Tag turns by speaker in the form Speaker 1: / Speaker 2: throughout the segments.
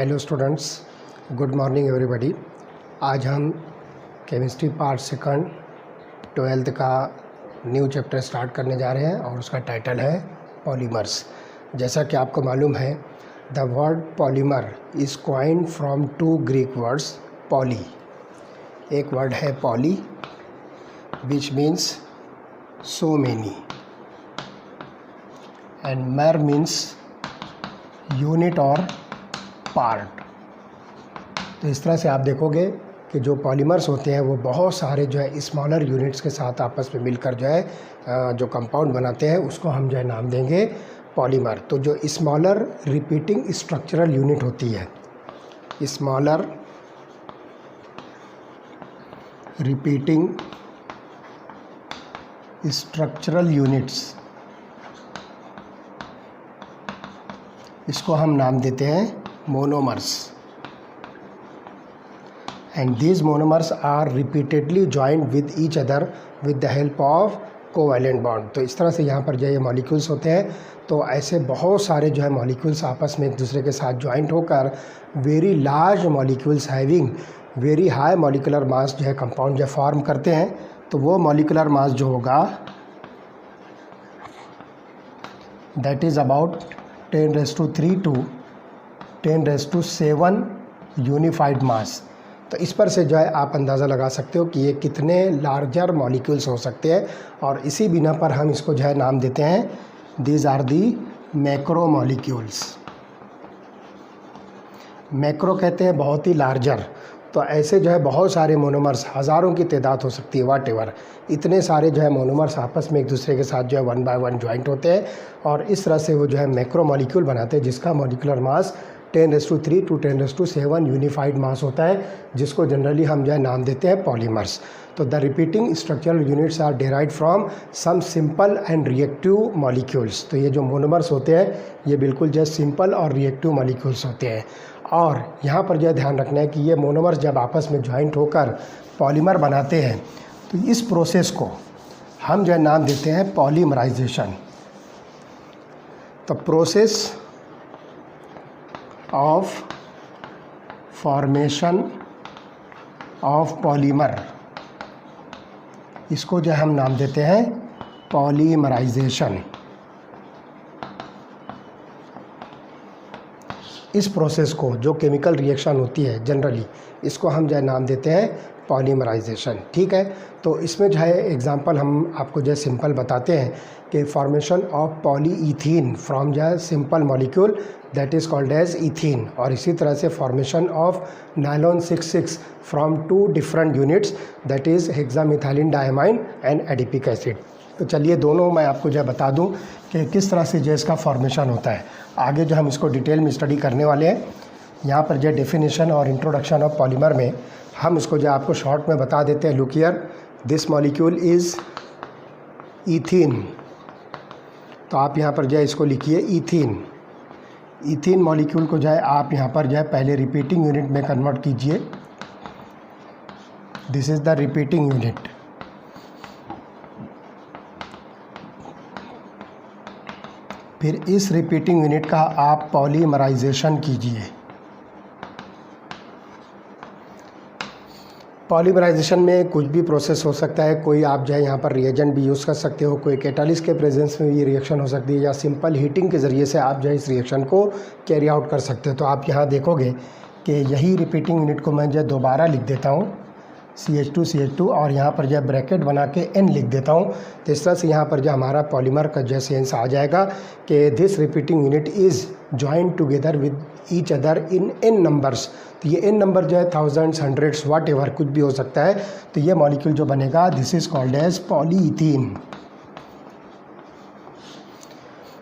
Speaker 1: Hello students, good morning everybody. आज हम chemistry part second 12th का न्यू चैप्टर स्टार्ट करने जा रहे हैं और उसका टाइटल है पॉलीमर्स। जैसा कि आपको मालूम है, the word polymer is coined from two Greek words poly. एक वर्ड है poly which means so many and mer means unit और पार्ट। तो इस तरह से आप देखोगे कि जो पॉलीमर्स होते हैं वो बहुत सारे जो है स्मॉलर यूनिट्स के साथ आपस में मिलकर जो है जो कंपाउंड बनाते हैं उसको हम जो है नाम देंगे पॉलीमर। तो जो स्मॉलर रिपीटिंग स्ट्रक्चरल यूनिट होती है, स्मॉलर रिपीटिंग स्ट्रक्चरल यूनिट्स, इसको हम नाम देते हैं monomers. And these monomers are repeatedly joined with each other with the help of covalent bond। तो इस तरह से यहाँ पर जो ये मॉलिक्यूल्स होते हैं, तो ऐसे बहुत सारे जो है मॉलिक्यूल्स आपस में एक दूसरे के साथ ज्वाइंट होकर very large molecules having very high molecular mass जो है कंपाउंड जो फॉर्म करते हैं। तो वो मॉलिकुलर मास जो होगा that is about 10⁻³ to 10⁻7 unified mass. तो इस पर से जो है आप अंदाज़ा लगा सकते हो कि ये कितने लार्जर मॉलिक्यूल्स हो सकते हैं, और इसी बिना पर हम इसको जो है नाम देते हैं these are the macro molecules. Macro कहते हैं बहुत ही लार्जर। तो ऐसे जो है बहुत सारे मोनोमर्स, हज़ारों की तादाद हो सकती है, वाट एवर, इतने सारे जो है मोनोमर्स आपस में एक दूसरे के साथ जो है 1 by 1 ज्वाइंट होते हैं और इस तरह से वो जो है मैक्रो मॉलिक्यूल बनाते हैं जिसका मॉलिकुलर मास 10⁻³ to 10⁻7 यूनिफाइड मास होता है, जिसको जनरली हम जो है नाम देते हैं पॉलीमर्स। तो the repeating structural units are derived from some simple and reactive molecules. तो ये जो मोनोमर्स होते हैं ये बिल्कुल जो है सिंपल और रिएक्टिव मॉलिक्यूल्स होते हैं। और यहाँ पर जो है ध्यान रखना है कि ये मोनोमर्स जब आपस में ज्वाइंट होकर पॉलीमर बनाते हैं तो इस प्रोसेस को हम जो है नाम देते हैं पॉलीमराइजेशन। तो process of formation of polymer, इसको जो हम नाम देते हैं पॉलीमराइजेशन। इस प्रोसेस को जो केमिकल रिएक्शन होती है जनरली, इसको हम जो है नाम देते हैं पॉलीमराइजेशन। ठीक है, तो इसमें जो है एग्जांपल हम आपको जो है सिंपल बताते हैं कि फॉर्मेशन ऑफ पॉलीईथीन फ्रॉम जो है simple molecule that is called as ethene, और इसी तरह से formation of nylon 6,6 from 2 different units that is hexamethylene diamine and adipic acid. तो चलिए दोनों मैं आपको जो है बता दूं कि किस तरह से जो इसका फॉर्मेशन होता है। आगे जो हम इसको डिटेल में स्टडी करने वाले हैं। यहाँ पर जो डेफिनेशन और इंट्रोडक्शन ऑफ पॉलीमर में हम इसको जो आपको शॉर्ट में बता देते हैं। Look here, this molecule is ethene. तो आप यहाँ पर जो है इसको लिखिए ईथीन। ईथीन मॉलिक्यूल को जो है आप यहाँ पर जो है पहले रिपीटिंग यूनिट में कन्वर्ट कीजिए। This is the repeating unit. फिर इस रिपीटिंग यूनिट का आप पॉलीमराइजेशन कीजिए। पॉलीमराइजेशन में कुछ भी प्रोसेस हो सकता है। कोई आप जो है यहाँ पर रिएजेंट भी यूज़ कर सकते हो, कोई कैटालिस्ट के प्रेजेंस में भी रिएक्शन हो सकती है, या सिंपल हीटिंग के ज़रिए से आप जो है इस रिएक्शन को कैरी आउट कर सकते हो। तो आप यहाँ देखोगे कि यही रिपीटिंग यूनिट को मैं जो है दोबारा लिख देता हूँ CH2 और यहाँ पर जो है ब्रैकेट बना के N लिख देता हूँ। तो इस तरह से यहाँ पर जो हमारा पॉलीमर का जो सेंस आ जाएगा कि this repeating unit is joint together with each other in N numbers. तो ये N नंबर जो है थाउजेंड्स, हंड्रेड्स, वाट एवर कुछ भी हो सकता है। तो ये मॉलिक्यूल जो बनेगा दिस इज़ कॉल्ड एज पॉलीईथीन।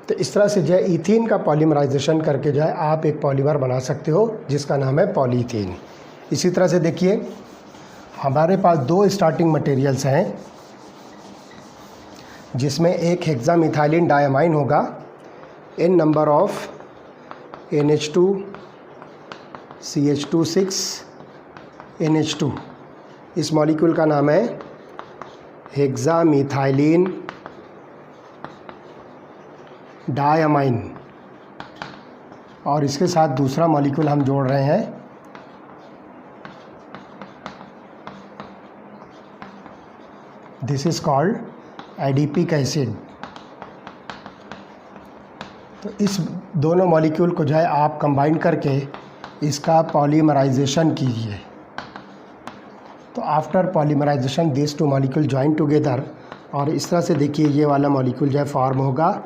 Speaker 1: तो इस तरह से जो है ईथीन का पॉलीमराइजेशन करके जो है आप एक पॉलीमर बना सकते हो जिसका नाम है पॉलीईथीन। इसी तरह से देखिए हमारे पास 2 स्टार्टिंग मटेरियल्स हैं जिसमें एक हेक्सामिथाइलिन डायमाइन होगा, N number of NH2 CH2 NH2। इस मॉलिक्यूल का नाम है हेक्सामिथाइलिन डायमाइन। और इसके साथ दूसरा मॉलिक्यूल हम जोड़ रहे हैं, this is called adipic acid. तो इस दोनों मॉलिक्यूल को जो है आप कंबाइन करके इसका पॉलीमराइजेशन कीजिए। तो after polymerization this two molecule join together, और इस तरह से देखिए ये वाला मॉलिक्यूल जो है फॉर्म होगा।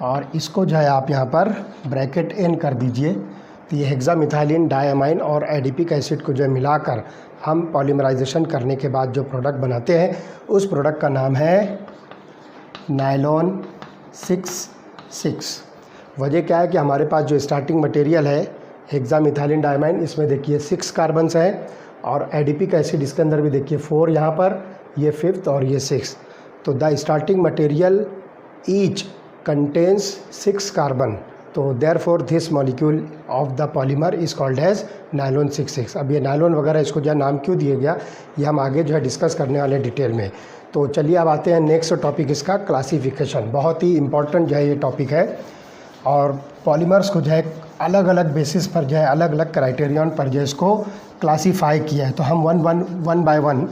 Speaker 1: और इसको जो है आप यहाँ पर ब्रैकेट एन कर दीजिए। तो ये हेक्सामिथाइलिन डायमाइन और एडिपिक एसिड को जो है मिलाकर हम पॉलीमराइजेशन करने के बाद जो प्रोडक्ट बनाते हैं उस प्रोडक्ट का नाम है नायलॉन 6,6। वजह क्या है कि हमारे पास जो स्टार्टिंग मटेरियल है हेक्सामिथाइलिन डायमाइन, इसमें देखिए 6 कार्बन्स हैं, और एडिपिक एसिड इसके अंदर भी देखिए 4 यहाँ पर, ये 5th और ये 6। तो the starting material each contains 6 carbon, तो therefore this molecule of the polymer is called as nylon 6,6। अब ये नायलॉन वगैरह इसको जो है नाम क्यों दिया गया ये हम आगे जो है डिस्कस करने वाले डिटेल में। तो चलिए अब आते हैं नेक्स्ट टॉपिक, इसका क्लासिफिकेशन। बहुत ही इंपॉर्टेंट जो है ये टॉपिक है, और पॉलीमर्स को जो है अलग अलग बेसिस पर जो है अलग अलग क्राइटेरियन पर जो है इसको क्लासीफाई किया है। तो हम वन बाय वन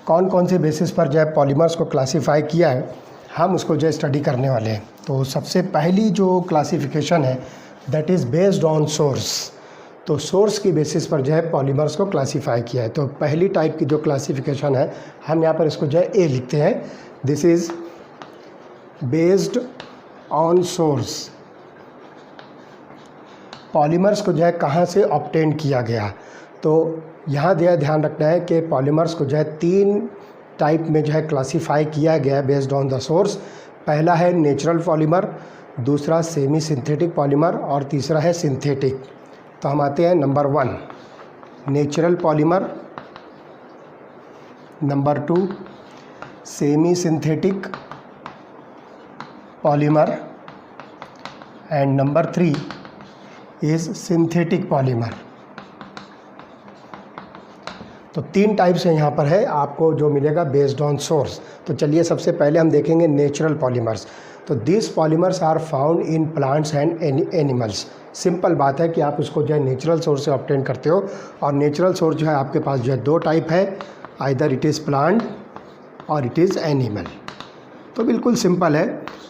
Speaker 1: कौन कौन से बेसिस पर जो है पॉलीमर्स को क्लासीफाई किया है हम उसको जो स्टडी करने वाले हैं। तो सबसे पहली जो क्लासिफिकेशन है that is based on source. तो सोर्स की बेसिस पर जो है पॉलीमर्स को क्लासीफाई किया है। तो पहली टाइप की जो क्लासिफिकेशन है हम यहाँ पर इसको जो है ए लिखते हैं, this is based on source. Polymers को जो है कहाँ से ऑब्टेन किया गया, तो यहाँ ध्यान रखना है कि पॉलीमर्स को जो है 3 टाइप में जो है क्लासीफाई किया गया है बेस्ड ऑन द सोर्स। पहला है नेचुरल पॉलीमर, दूसरा सेमी सिंथेटिक पॉलीमर, और तीसरा है सिंथेटिक। तो हम आते हैं number 1 natural polymer, number 2 semi synthetic polymer, and number 3 is synthetic polymer. तो 3 टाइप्स हैं यहाँ पर है आपको जो मिलेगा बेस्ड ऑन सोर्स। तो चलिए सबसे पहले हम देखेंगे नेचुरल पॉलीमर्स। तो this polymers are found in plants and animals. Simple बात है कि आप उसको जो है नेचुरल सोर्स से ऑब्टेन करते हो, और नेचुरल सोर्स जो है आपके पास जो है 2 टाइप है, आइदर इट इज़ प्लांट और इट इज़ एनिमल। तो बिल्कुल सिंपल है,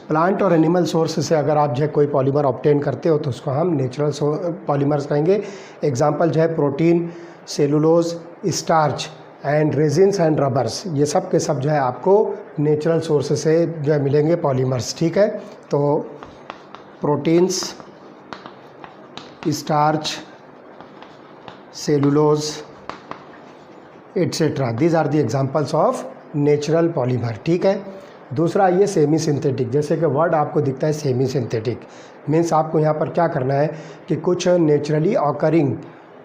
Speaker 1: प्लांट और एनिमल सोर्स से अगर आप जो है कोई पॉलीमर ऑब्टेन करते हो तो उसको हम नेचुरल पॉलीमर्स कहेंगे। एग्जाम्पल जो है protein, cellulose, starch and resins and rubbers, ये सब के सब जो है आपको नेचुरल सोर्स से जो है मिलेंगे पॉलीमर्स। ठीक है, तो proteins, starch, cellulose etcetera, these are the examples of natural polymer. ठीक है, दूसरा ये सेमी सिंथेटिक। जैसे कि वर्ड आपको दिखता है सेमी सिंथेटिक, मीन्स आपको यहाँ पर क्या करना है कि कुछ नेचुरली ऑकरिंग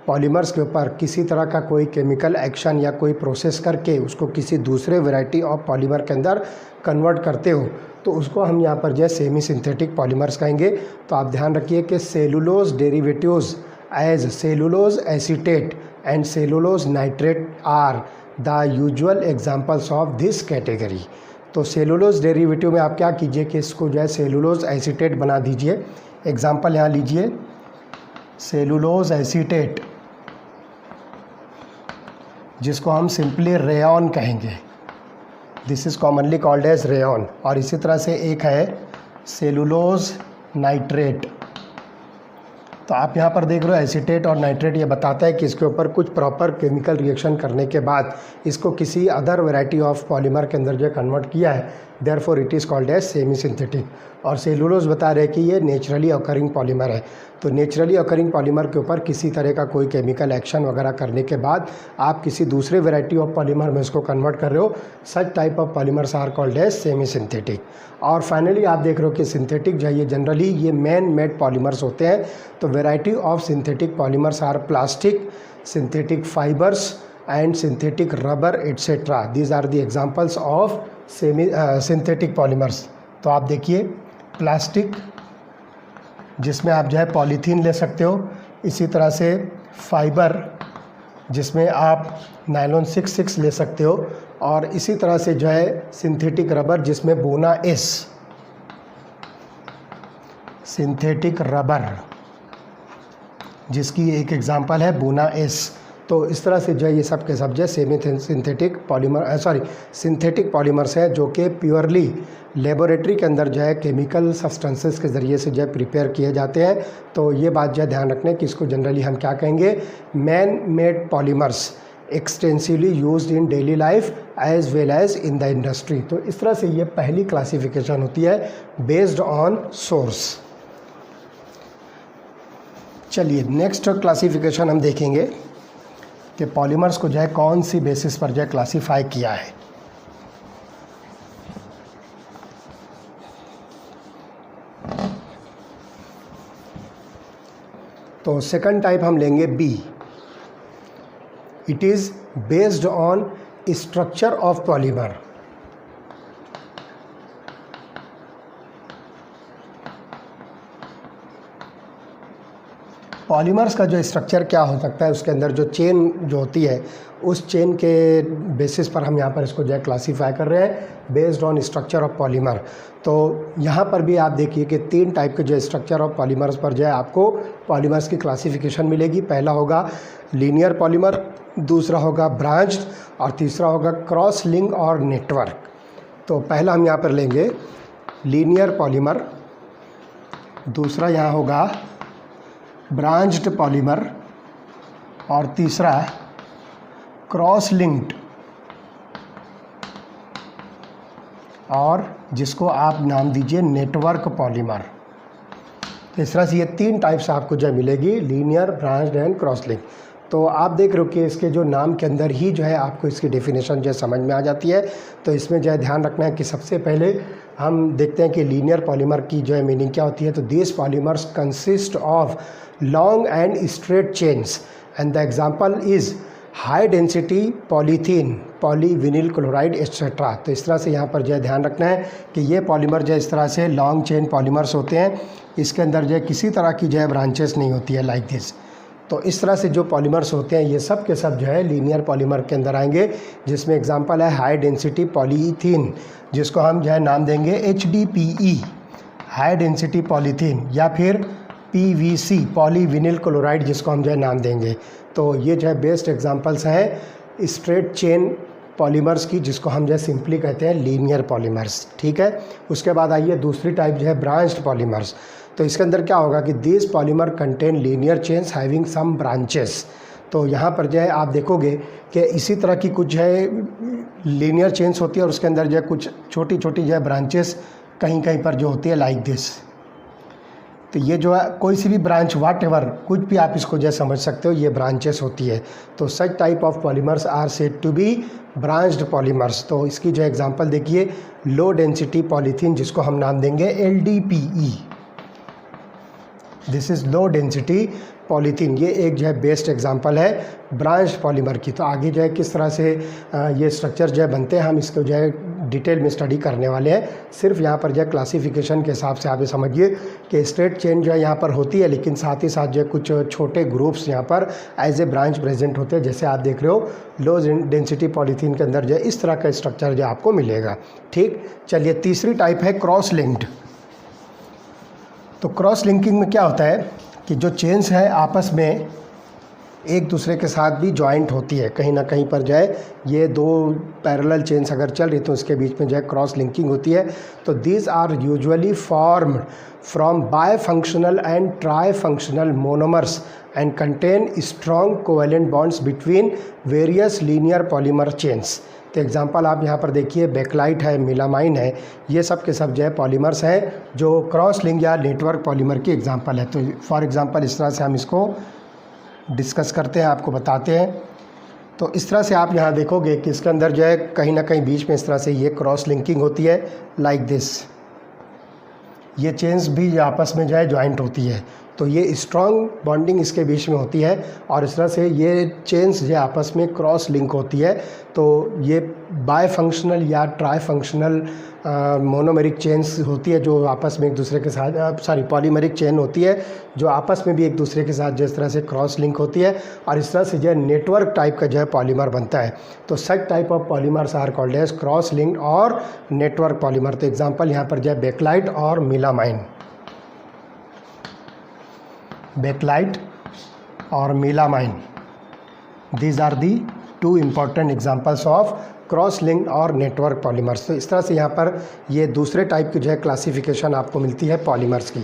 Speaker 1: पॉलीमर्स के ऊपर किसी तरह का कोई केमिकल एक्शन या कोई प्रोसेस करके उसको किसी दूसरे वैरायटी ऑफ पॉलीमर के अंदर कन्वर्ट करते हो, तो उसको हम यहाँ पर जो है सेमी सिंथेटिक पॉलीमर्स कहेंगे। तो आप ध्यान रखिए कि cellulose derivatives as cellulose acetate and cellulose nitrate are the usual examples of this category. तो सेलुलोज डेरिवेटिव में आप क्या कीजिए कि इसको जो है सेलुलोज एसीटेट बना दीजिए। एग्जांपल यहाँ लीजिए, सेलुलोज एसीटेट जिसको हम सिंपली रेयॉन कहेंगे, this is commonly called as rayon. और इसी तरह से एक है सेलुलोज नाइट्रेट। तो आप यहाँ पर देख रहे हो एसीटेट और नाइट्रेट, ये बताता है कि इसके ऊपर कुछ प्रॉपर केमिकल रिएक्शन करने के बाद इसको किसी अदर वैरायटी ऑफ पॉलीमर के अंदर जो कन्वर्ट किया है, therefore it is called as semi synthetic. और सेलुलोज बता रहे हैं कि ये नेचुरली ऑकरिंग पॉलीमर है। तो नेचुरली ऑकरिंग पॉलीमर के ऊपर किसी तरह का कोई केमिकल एक्शन वगैरह करने के बाद आप किसी दूसरे वैरायटी ऑफ पॉलीमर में इसको कन्वर्ट कर रहे हो, such type of polymers are called as semi synthetic. और फाइनली आप देख रहे हो कि सिंथेटिक जो है ये जनरली ये मैन मेड पॉलीमर्स होते हैं। तो variety of synthetic polymers are plastic, synthetic fibres and synthetic rubber etcetera, these are the examples of synthetic polymers. तो आप देखिए प्लास्टिक जिसमें आप जो है पॉलीथीन ले सकते हो, इसी तरह से फाइबर, जिसमें आप नायलॉन 6 ले सकते हो, और इसी तरह से जो है सिंथेटिक रबर, जिसमें बोना एस, सिंथेटिक रबर जिसकी एक एग्जांपल है बोना एस। तो इस तरह से जो है ये सब के सब जो है सिंथेटिक पॉलीमर्स हैं, जो कि प्योरली लेबोरेटरी के अंदर जो है केमिकल सब्सटेंसेस के ज़रिए से जो है प्रिपेयर किए जाते हैं। तो ये बात जो है ध्यान रखने कि इसको जनरली हम क्या कहेंगे, man made polymers extensively used in daily life as well as in the industry. तो इस तरह से ये पहली क्लासिफिकेशन होती है बेस्ड ऑन सोर्स। चलिए नेक्स्ट क्लासिफिकेशन हम देखेंगे कि पॉलीमर्स को जो है कौन सी बेसिस पर जो है क्लासीफाई किया है। तो सेकंड टाइप हम लेंगे B. It is based on structure of polymer. Polymers का जो स्ट्रक्चर क्या हो सकता है, उसके अंदर जो चेन जो होती है, उस चेन के बेसिस पर हम यहाँ पर इसको जो है क्लासीफाई कर रहे हैं based on structure of polymer. तो यहाँ पर भी आप देखिए कि 3 टाइप के जो स्ट्रक्चर ऑफ पॉलीमर्स पर जो है आपको पॉलीमर्स की क्लासिफिकेशन मिलेगी। पहला होगा लीनियर पॉलीमर, दूसरा होगा ब्रांच्ड, और तीसरा होगा क्रॉस लिंक और नेटवर्क। तो पहला हम यहाँ पर लेंगे लीनियर पॉलीमर, दूसरा यहाँ होगा ब्रांच्ड पॉलीमर, और तीसरा क्रॉस लिंक्ड, और जिसको आप नाम दीजिए नेटवर्क पॉलीमर। तो इस तरह से ये 3 टाइप्स आपको जो मिलेगी, linear, branched and cross link. तो आप देख रहे हो कि इसके जो नाम के अंदर ही जो है आपको इसकी डेफिनेशन जो है समझ में आ जाती है। तो इसमें जो है ध्यान रखना है कि सबसे पहले हम देखते हैं कि लीनियर पॉलीमर की जो है मीनिंग क्या होती है। तो this polymers consist of long and straight chains and the example is high density polythene, polyvinyl chloride etcetera. तो इस तरह से यहाँ पर जो है ध्यान रखना है कि ये पॉलीमर जो है इस तरह से लॉन्ग चेन पॉलीमर्स होते हैं। इसके अंदर जो है किसी तरह की जो है ब्रांचेस नहीं होती है लाइक दिस। तो इस तरह से जो पॉलीमर्स होते हैं ये सब के सब जो है लीनियर पॉलीमर के अंदर आएंगे, जिसमें एग्जांपल है हाई डेंसिटी पॉलीथीन, जिसको हम जो है नाम देंगे HDPE, हाई डेंसिटी पॉलीथीन, या फिर PVC, पॉलीविनिल क्लोराइड, जिसको हम जो है नाम देंगे। तो ये जो है बेस्ट एग्जांपल्स हैं स्ट्रेट चेन पॉलीमर्स की, जिसको हम जो है सिंपली कहते हैं लीनियर पॉलीमर्स। ठीक है, उसके बाद आइए दूसरी टाइप जो है ब्रांच्ड पॉलीमर्स। तो इसके अंदर क्या होगा कि this polymer contain linear chains having some branches. तो यहाँ पर जो है आप देखोगे कि इसी तरह की कुछ जो है लीनियर चेन्स होती है, और उसके अंदर जो है कुछ छोटी छोटी जो है ब्रांचेस कहीं कहीं पर जो होती है लाइक दिस। तो ये जो है कोई सी भी ब्रांच, वाट एवर, कुछ भी आप इसको जो है समझ सकते हो, ये ब्रांचेस होती है। तो such type of polymers are said to be branched polymers. तो इसकी जो एग्जांपल देखिए, लो डेंसिटी पॉलीथीन, जिसको हम नाम देंगे LDPE, this is low density polythene. ये एक जो है बेस्ट एग्जांपल है ब्रांच पॉलीमर की। तो आगे जो है किस तरह से ये स्ट्रक्चर जो है बनते हैं, हम इसको जो है डिटेल में स्टडी करने वाले हैं। सिर्फ यहाँ पर जो है क्लासिफिकेशन के हिसाब से आप ये समझिए कि स्ट्रेट चेन जो है यहाँ पर होती है, लेकिन साथ ही साथ जो है कुछ छोटे ग्रुप्स यहाँ पर एज ए ब्रांच प्रेजेंट होते हैं। जैसे आप देख रहे हो लो डेंसिटी पॉलीथीन के अंदर जो है इस तरह का स्ट्रक्चर जो आपको मिलेगा। ठीक, चलिए तीसरी टाइप है क्रॉस लिंक्ड। तो क्रॉस लिंकिंग में क्या होता है कि जो चेन्स है आपस में एक दूसरे के साथ भी जॉइंट होती है, कहीं ना कहीं पर जो है ये 2 पैरेलल चेन्स अगर चल रही तो उसके बीच में जो है क्रॉस लिंकिंग होती है। तो these are usually formed from bifunctional and trifunctional monomers and contain strong covalent bonds between various linear polymer chains. तो एग्जांपल आप यहाँ पर देखिए, बेकलाइट है, मिलामाइन है, ये सब के सब जो है पॉलीमर्स हैं जो क्रॉस लिंक या नेटवर्क पॉलीमर की एग्जांपल है। तो फॉर एग्जांपल इस तरह से हम इसको डिस्कस करते हैं, आपको बताते हैं। तो इस तरह से आप यहाँ देखोगे कि इसके अंदर जो है कहीं ना कहीं बीच में इस तरह से ये क्रॉस लिंकिंग होती है लाइक दिस। ये चेन्स भी आपस में जो है ज्वाइंट होती है। तो ये स्ट्रॉन्ग बॉन्डिंग इसके बीच में होती है और इस तरह से ये चेन्स जो आपस में क्रॉस लिंक होती है। तो ये बाय फंक्शनल या ट्राई फंक्शनल मोनोमेरिक चेन्स होती है जो आपस में एक दूसरे के साथ पॉलीमेरिक चेन होती है जो आपस में भी एक दूसरे के साथ जिस तरह से क्रॉस लिंक होती है और इस तरह से जो है नेटवर्क टाइप का जो है पॉलीमर बनता है। तो such type of polymers are called as cross linked और नेटवर्क पॉलीमर। तो एग्जांपल यहाँ पर जो है बेकलाइट और मिलामाइन, बेकलाइट और melamine, these are the two important examples of cross linked और नेटवर्क पॉलीमर्स। तो इस तरह से यहाँ पर ये दूसरे टाइप की जो है क्लासिफिकेशन आपको मिलती है पॉलीमर्स की।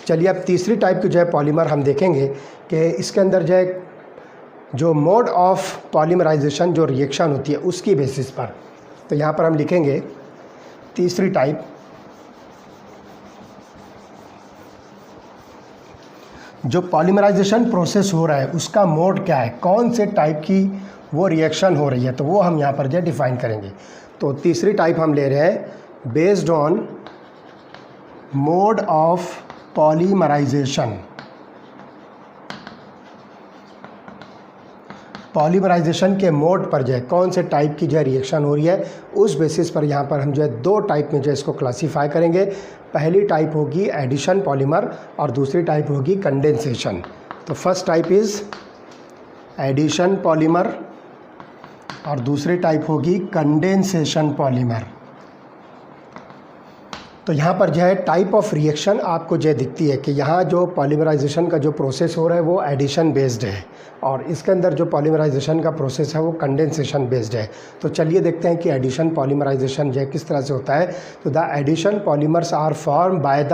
Speaker 1: चलिए अब तीसरी टाइप की जो है पॉलीमर हम देखेंगे कि इसके अंदर जो है जो मोड ऑफ पॉलीमराइजेशन जो रिएक्शन होती है उसकी बेसिस पर। तो यहाँ पर हम लिखेंगे तीसरी टाइप, जो पॉलीमराइजेशन प्रोसेस हो रहा है उसका मोड क्या है, कौन से टाइप की वो रिएक्शन हो रही है, तो वो हम यहाँ पर जो डिफाइन करेंगे। तो तीसरी टाइप हम ले रहे हैं based on mode of polymerization. Polymerization के मोड पर जो है कौन से टाइप की जो है रिएक्शन हो रही है उस बेसिस पर यहाँ पर हम जो है दो टाइप में जो है इसको क्लासीफाई करेंगे। पहली टाइप होगी एडिशन पॉलीमर और दूसरी टाइप होगी कंडेंसेशन। तो first type is addition polymer और दूसरी टाइप होगी कंडेंसेशन पॉलीमर। तो यहाँ पर जो है टाइप ऑफ रिएक्शन आपको जो दिखती है कि यहाँ जो पॉलीमराइजेशन का जो प्रोसेस हो रहा है वो एडिशन बेस्ड है और इसके अंदर जो पॉलीमराइजेशन का प्रोसेस है वो कंडेंसेशन बेस्ड है। तो चलिए देखते हैं कि एडिशन पॉलीमराइजेशन जो है किस तरह से होता है। तो the addition polymers are form by the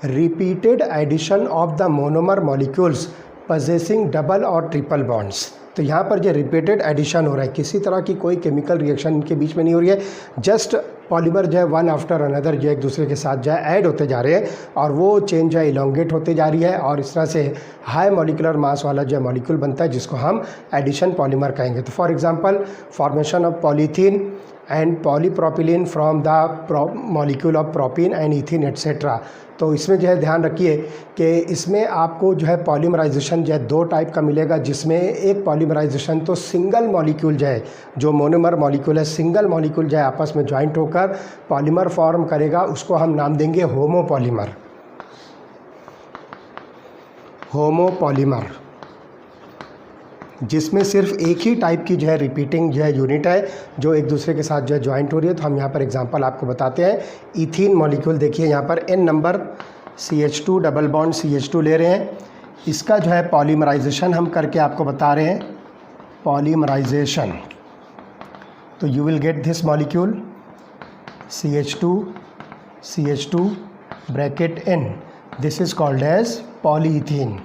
Speaker 1: repeated addition of the monomer molecules possessing double और ट्रिपल बॉन्ड्स। तो यहाँ पर जो रिपीटेड एडिशन हो रहा है, किसी तरह की कोई केमिकल रिएक्शन इनके बीच में नहीं हो रही है, जस्ट पॉलीमर जो है वन आफ्टर अनदर जो एक दूसरे के साथ जो है ऐड होते जा रहे हैं और वो चेन जो है इलोंगेट होते जा रही है और इस तरह से हाई मॉलिकुलर मास वाला जो है मॉलिक्यूल बनता है जिसको हम एडिशन पॉलीमर कहेंगे। तो for example formation of polythene and polypropylene from the molecule of propene and इथिन etcetera. तो इसमें जो है ध्यान रखिए कि इसमें आपको जो है पॉलीमराइजेशन जो है दो टाइप का मिलेगा, जिसमें एक पॉलीमराइजेशन तो सिंगल मॉलिक्यूल जो है जो मोनोमर मॉलिक्यूल है सिंगल मॉलिक्यूल जो है आपस में ज्वाइंट होकर पॉलीमर फॉर्म करेगा, उसको हम नाम देंगे होमोपॉलीमर। होमोपॉलीमर जिसमें सिर्फ एक ही टाइप की जो है रिपीटिंग जो है यूनिट है जो एक दूसरे के साथ जो है ज्वाइंट हो रही है। तो हम यहाँ पर एग्जांपल आपको बताते हैं। इथीन मॉलिक्यूल देखिए यहाँ पर n number CH2 double bond CH2 ले रहे हैं, इसका जो है पॉलीमराइजेशन हम करके आपको बता रहे हैं पॉलीमराइजेशन। तो you will get this molecule CH2 bracket N, this is called as polythene.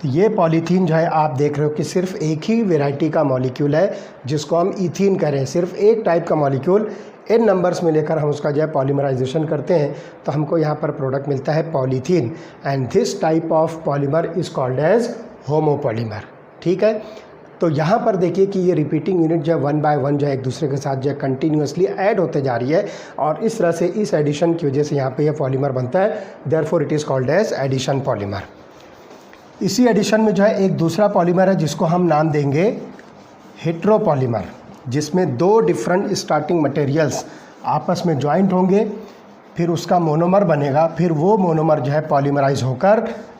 Speaker 1: तो ये पॉलीथीन जो है आप देख रहे हो कि सिर्फ एक ही वेराइटी का मॉलिक्यूल है जिसको हम इथीन कह रहे हैं, सिर्फ एक टाइप का मॉलिक्यूल n नंबर्स में लेकर हम उसका जो है पॉलीमराइजेशन करते हैं तो हमको यहाँ पर प्रोडक्ट मिलता है polythene and this type of polymer is called as homopolymer. ठीक है, तो यहाँ पर देखिए कि ये रिपीटिंग यूनिट जो है वन बाय वन जो है एक दूसरे के साथ जो है कंटिन्यूसली ऐड होते जा रही है और इस तरह से इस एडिशन की वजह से यहाँ पे ये पॉलीमर बनता है, therefore it is called as addition polymer. इसी एडिशन में जो है एक दूसरा पॉलीमर है जिसको हम नाम देंगे हेट्रोपॉलीमर, जिसमें दो डिफरेंट स्टार्टिंग मटेरियल्स आपस में ज्वाइंट होंगे, फिर उसका मोनोमर बनेगा, फिर वो मोनोमर जो है पॉलीमराइज होकर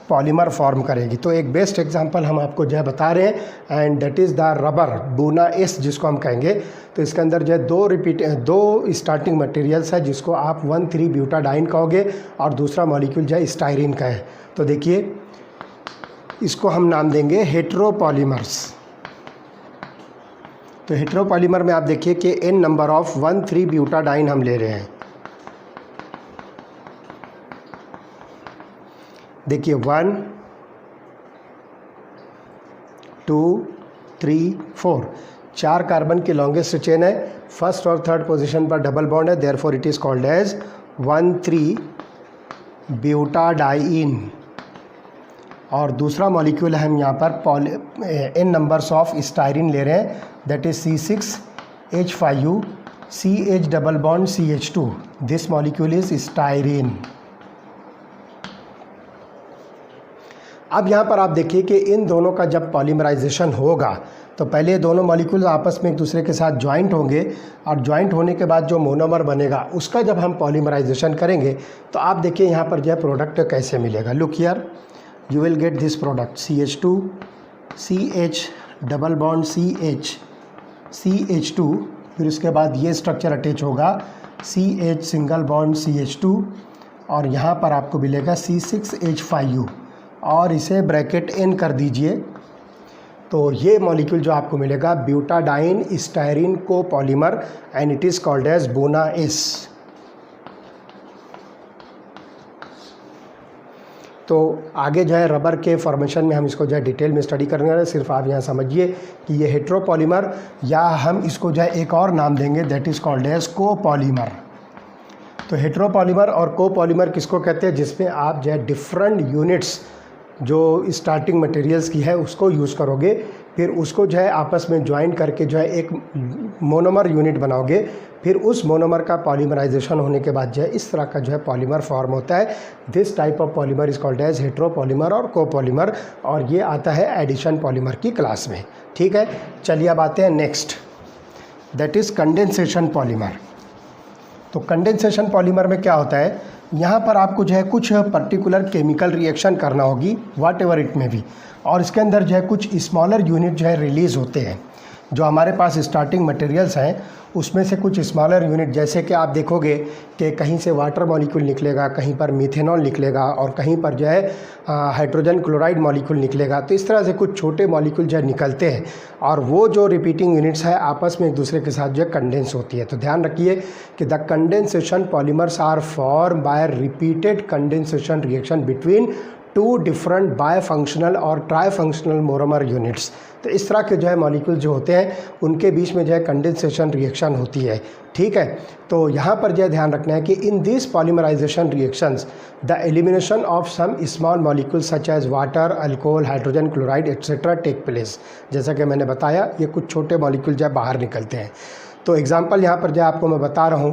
Speaker 1: पॉलीमर फॉर्म करेगी। तो एक बेस्ट एग्जांपल हम आपको जो है बता रहे हैं and that is the rubber buna S जिसको हम कहेंगे। तो इसके अंदर जो है दो स्टार्टिंग मटेरियल्स है जिसको आप 1,3 ब्यूटाडाइन कहोगे और दूसरा मॉलिक्यूल जो है स्टाइरिन का है। तो देखिए इसको हम नाम देंगे हेट्रोपॉलीमर्स। तो हेट्रोपॉलीमर में आप देखिए कि n नंबर ऑफ 1,3 ब्यूटाडाइन हम ले रहे हैं। देखिए 1 2 3 4 4 कार्बन की लॉन्गेस्ट चेन है, फर्स्ट और थर्ड पोजीशन पर डबल बॉन्ड है, therefore it is called as 1,3 butadiene. और दूसरा मॉलिक्यूल है हम यहाँ पर n नंबर्स ऑफ स्टाइरिन ले रहे हैं, that is C6H5U CH double bond CH2, this molecule is styrene. अब यहाँ पर आप देखिए कि इन दोनों का जब पॉलीमराइजेशन होगा तो पहले ये दोनों मॉलिक्यूल्स आपस में एक दूसरे के साथ ज्वाइंट होंगे और ज्वाइंट होने के बाद जो मोनोमर बनेगा उसका जब हम पॉलीमराइजेशन करेंगे तो आप देखिए यहाँ पर जो है प्रोडक्ट कैसे मिलेगा। Look here, you will get this product CH2 CH double bond CH2, फिर उसके बाद ये स्ट्रक्चर अटैच होगा CH सिंगल बॉन्ड CH2 और यहाँ पर आपको मिलेगा C6H5U और इसे ब्रैकेट N कर दीजिए। तो ये मॉलिक्यूल जो आपको मिलेगा ब्यूटाडाइन स्टायरीन को polymer and it is called as BONA-S। तो आगे जो है रबर के फॉर्मेशन में हम इसको जो है डिटेल में स्टडी करेंगे। सिर्फ आप यहाँ समझिए कि ये हेट्रोपॉलीमर या हम इसको जो है एक और नाम देंगे that is called as copolymer. तो हेट्रोपॉलीमर और कोपॉलीमर किसको कहते हैं? जिसमें आप जो है डिफरेंट यूनिट्स जो स्टार्टिंग मटेरियल्स की है उसको यूज़ करोगे, फिर उसको जो है आपस में ज्वाइन करके जो है एक मोनोमर यूनिट बनाओगे, फिर उस मोनोमर का पॉलीमराइजेशन होने के बाद जो है इस तरह का जो है पॉलीमर फॉर्म होता है। This type of polymer is called as heteropolymer और कोपॉलीमर, और ये आता है एडिशन पॉलीमर की क्लास में। ठीक है, चलिए अब आते हैं next, that is condensation polymer. तो कंडेंसेशन पॉलीमर में क्या होता है, यहाँ पर आपको जो है कुछ पर्टिकुलर केमिकल रिएक्शन करना होगी व्हाट एवर इट में भी, और इसके अंदर जो है कुछ स्मॉलर यूनिट जो है रिलीज़ होते हैं। जो हमारे पास स्टार्टिंग मटेरियल्स हैं उसमें से कुछ स्मॉलर यूनिट, जैसे कि आप देखोगे कि कहीं से वाटर मॉलिक्यूल निकलेगा, कहीं पर मिथेनॉल निकलेगा और कहीं पर जो है हाइड्रोजन क्लोराइड मॉलिक्यूल निकलेगा। तो इस तरह से कुछ छोटे मॉलिक्यूल जो है निकलते हैं और वो जो रिपीटिंग यूनिट्स है आपस में एक दूसरे के साथ जो है कंडेंस होती है। तो ध्यान रखिए कि the condensation polymers are form by repeated condensation reaction between two different bifunctional or trifunctional monomer units. तो इस तरह के जो है मॉलिक्यूल जो होते हैं उनके बीच में जो है कंडेंसेशन रिएक्शन होती है। ठीक है, तो यहाँ पर जो है ध्यान रखना है कि in this polymerization reactions the elimination of some small molecule such as water, alcohol, hydrogen chloride etcetera take place. जैसा कि मैंने बताया ये कुछ छोटे मॉलिक्यूल जो है बाहर निकलते हैं। तो एग्जांपल यहाँ पर जो आपको मैं बता रहा हूँ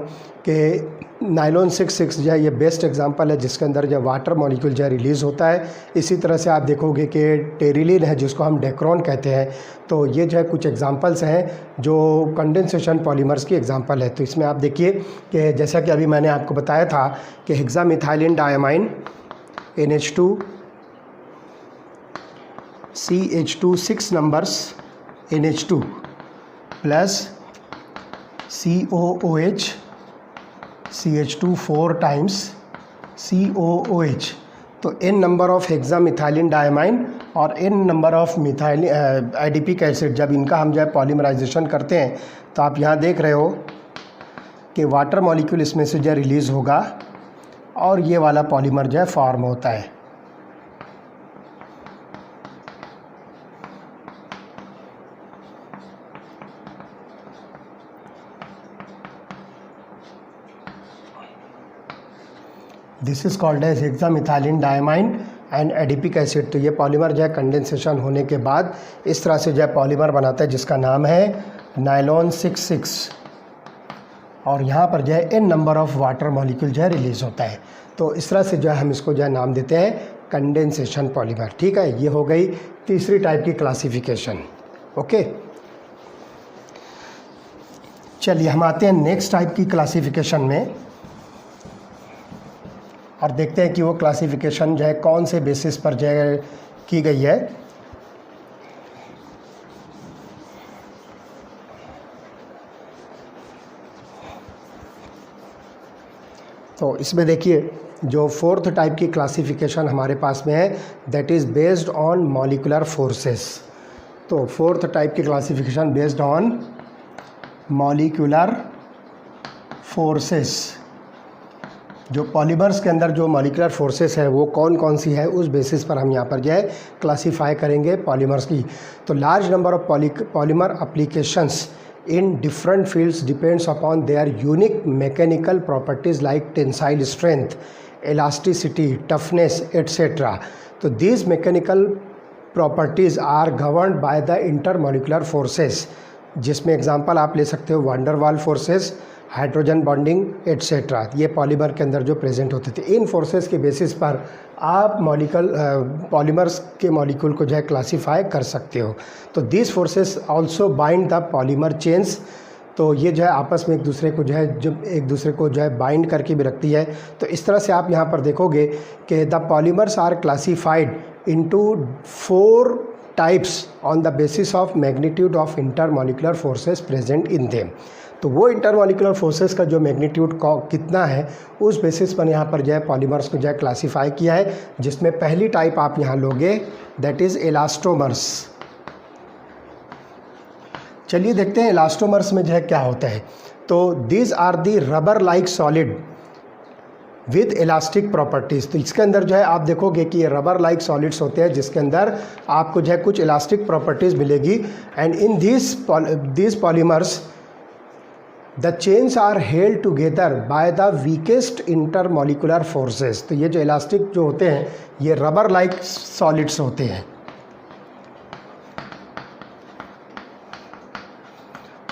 Speaker 1: कि नाइलॉन 6,6 जो है ये बेस्ट एग्जांपल है जिसके अंदर जो वाटर मॉलिक्यूल जो है रिलीज़ होता है। इसी तरह से आप देखोगे कि टेरिलिन है जिसको हम डेक्रोन कहते हैं। तो ये जो है कुछ एग्जांपल्स हैं जो कंडेंसेशन पॉलीमर्स की एग्जांपल है। तो इसमें आप देखिए कि जैसा कि अभी मैंने आपको बताया था कि hexamethylene diamine NH2 CH2 6 numbers NH2 plus COOH CH2 4 times COOH। तो n number of hexamethylene diamine और n number of methylene adipic acid, जब इनका हम जो है पॉलीमराइजेशन करते हैं तो आप यहाँ देख रहे हो कि वाटर मॉलिक्यूल इसमें से जो है रिलीज़ होगा और ये वाला पॉलीमर जो है फॉर्म होता है। This is called as hexamethylene diamine and adipic acid. तो ये पॉलीमर जो है कंडेंसेशन होने के बाद इस तरह से जो है पॉलीमर बनाता है जिसका नाम है नाइलॉन 6,6, और यहाँ पर जो है n number of water molecule जो है रिलीज़ होता है। तो इस तरह से जो है हम इसको जो है नाम देते हैं कंडेंसेशन पॉलीमर। ठीक है, ये हो गई तीसरी टाइप की क्लासिफिकेशन। ओके, चलिए हम आते हैं नेक्स्ट टाइप की क्लासिफिकेशन में और देखते हैं कि वो क्लासिफिकेशन जो है कौन से बेसिस पर जो है की गई है। तो इसमें देखिए जो फोर्थ टाइप की क्लासिफिकेशन हमारे पास में है that is based on molecular forces. तो फोर्थ टाइप की classification based on molecular forces. जो पॉलीमर्स के अंदर जो मॉलिकुलर फोर्सेस है वो कौन कौन सी है उस बेसिस पर हम यहाँ पर जो है क्लासीफाई करेंगे पॉलीमर्स की। तो large number of polymer applications in different fields depends upon their unique mechanical properties like tensile strength, elasticity, toughness, etc. So these mechanical properties are governed by the intermolecular forces, जिसमें example आप ले सकते हो wander वाल forces, hydrogen bonding etcetera, ये polymer के अंदर जो प्रेजेंट होते थे। इन फोर्सेस के बेसिस पर आप पॉलीमर्स के मॉलिक्यूल को जो है क्लासीफाई कर सकते हो। तो this forces also bind the polymer chains, तो ये जो है आपस में एक दूसरे को जो है बाइंड करके भी रखती है। तो इस तरह से आप यहाँ पर देखोगे कि the polymers are classified into 4 types on the basis of magnitude of intermolecular forces present in them. तो वो इंटरमॉलिक्यूलर फोर्सेस का जो मैग्नीट्यूड कितना है उस बेसिस पर यहाँ पर जो है पॉलीमर्स को जो है क्लासीफाई किया है, जिसमें पहली टाइप आप यहाँ लोगे दैट इज़ इलास्टोमर्स। चलिए देखते हैं इलास्टोमर्स में जो है क्या होता है। तो these are the rubber like solid with elastic properties. तो इसके अंदर जो है आप देखोगे कि ये रबर लाइक सॉलिड्स होते हैं जिसके अंदर आपको जो है कुछ इलास्टिक प्रॉपर्टीज़ मिलेगी। And in this polymers the chains are held together by the weakest intermolecular forces. तो ये जो इलास्टिक जो होते हैं ये रबर लाइक सॉलिड्स होते हैं,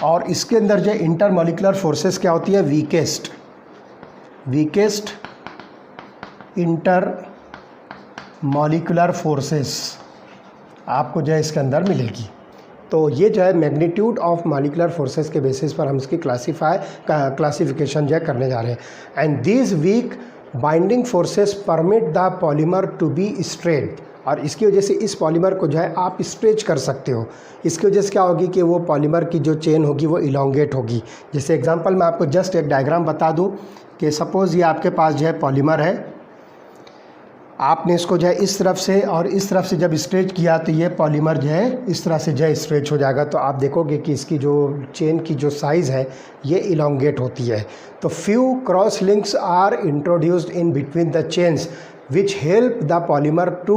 Speaker 1: और इसके अंदर जो इंटरमॉलिक्यूलर फोर्सेस क्या होती है, वीकेस्ट इंटरमॉलिक्यूलर फोर्सेस आपको जो है इसके अंदर मिलेगी। तो ये जो है मैग्नीट्यूड ऑफ मॉलिक्यूलर फोर्सेस के बेसिस पर हम इसकी क्लासिफिकेशन जो है करने जा रहे हैं। And these weak binding forces permit the polymer to be straight, और इसकी वजह से इस पॉलीमर को जो है आप स्ट्रेच कर सकते हो। इसकी वजह से क्या होगी कि वो पॉलीमर की जो चेन होगी वो इलोंगेट होगी। जैसे एग्जांपल मैं आपको जस्ट एक डायग्राम बता दूं कि सपोज़ ये आपके पास जो है पॉलीमर है, आपने इसको जो है इस तरफ से और इस तरफ से जब स्ट्रेच किया तो ये पॉलीमर जो है इस तरह से जो है स्ट्रेच हो जाएगा। तो आप देखोगे कि इसकी जो चेन की जो साइज़ है ये इलोंगेट होती है। तो few cross links are introduced in between the chains which help the polymer to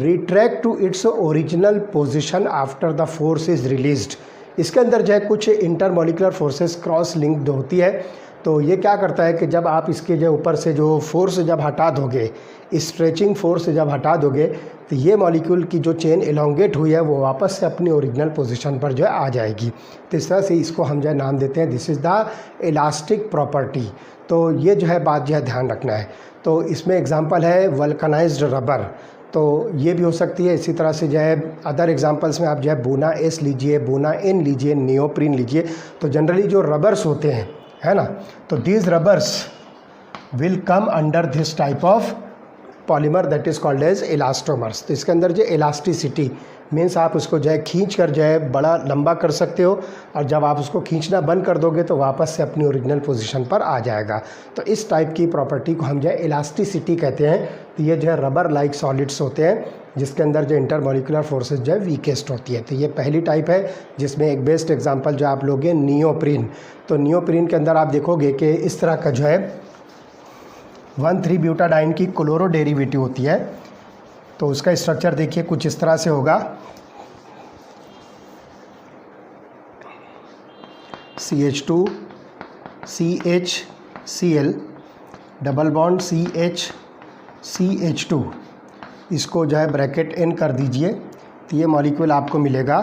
Speaker 1: retract to its original position after the force is released। इसके अंदर जो है कुछ इंटरमॉलिक्यूलर फोर्सेस क्रॉस लिंक्ड होती है। तो ये क्या करता है कि जब आप इसके जो ऊपर से जो फोर्स जब हटा दोगे, स्ट्रेचिंग फोर्स जब हटा दोगे, तो ये मॉलिक्यूल की जो चेन एलोंगेट हुई है वो वापस से अपनी ओरिजिनल पोजीशन पर जो है आ जाएगी। तो इस तरह से इसको हम जो है नाम देते हैं this is the elastic property. तो ये जो है बात जो है ध्यान रखना है। तो इसमें एग्जांपल है वल्कनाइज्ड रबर, तो ये भी हो सकती है। इसी तरह से जो है अदर एग्जांपल्स में आप जो है बोना एस लीजिए, बोना एन लीजिए, नियोप्रीन लीजिए। तो जनरली जो रबर्स होते हैं, है ना, तो these rubbers will come under this type of polymer that is called as elastomers. तो इसके अंदर जो इलास्टिसिटी मीन्स आप उसको जो है खींच कर जो है बड़ा लंबा कर सकते हो, और जब आप उसको खींचना बंद कर दोगे तो वापस से अपनी ओरिजिनल पोजीशन पर आ जाएगा। तो इस टाइप की प्रॉपर्टी को हम जो है इलास्टिसिटी कहते हैं। तो ये जो है रबर लाइक सॉलिड्स होते हैं जिसके अंदर जो इंटरमॉलिक्यूलर फोर्सेस जो है वीकेस्ट होती है। तो ये पहली टाइप है, जिसमें एक बेस्ट एग्जांपल जो आप लोगे नियोप्रीन। तो नियोप्रीन के अंदर आप देखोगे कि इस तरह का जो है 1,3-ब्यूटाडाइन की क्लोरो डेरिवेटिव होती है। तो उसका स्ट्रक्चर देखिए कुछ इस तरह से होगा, CH2 CHCl double bond CH2, इसको जो है ब्रैकेट N कर दीजिए। तो ये मॉलिक्यूल आपको मिलेगा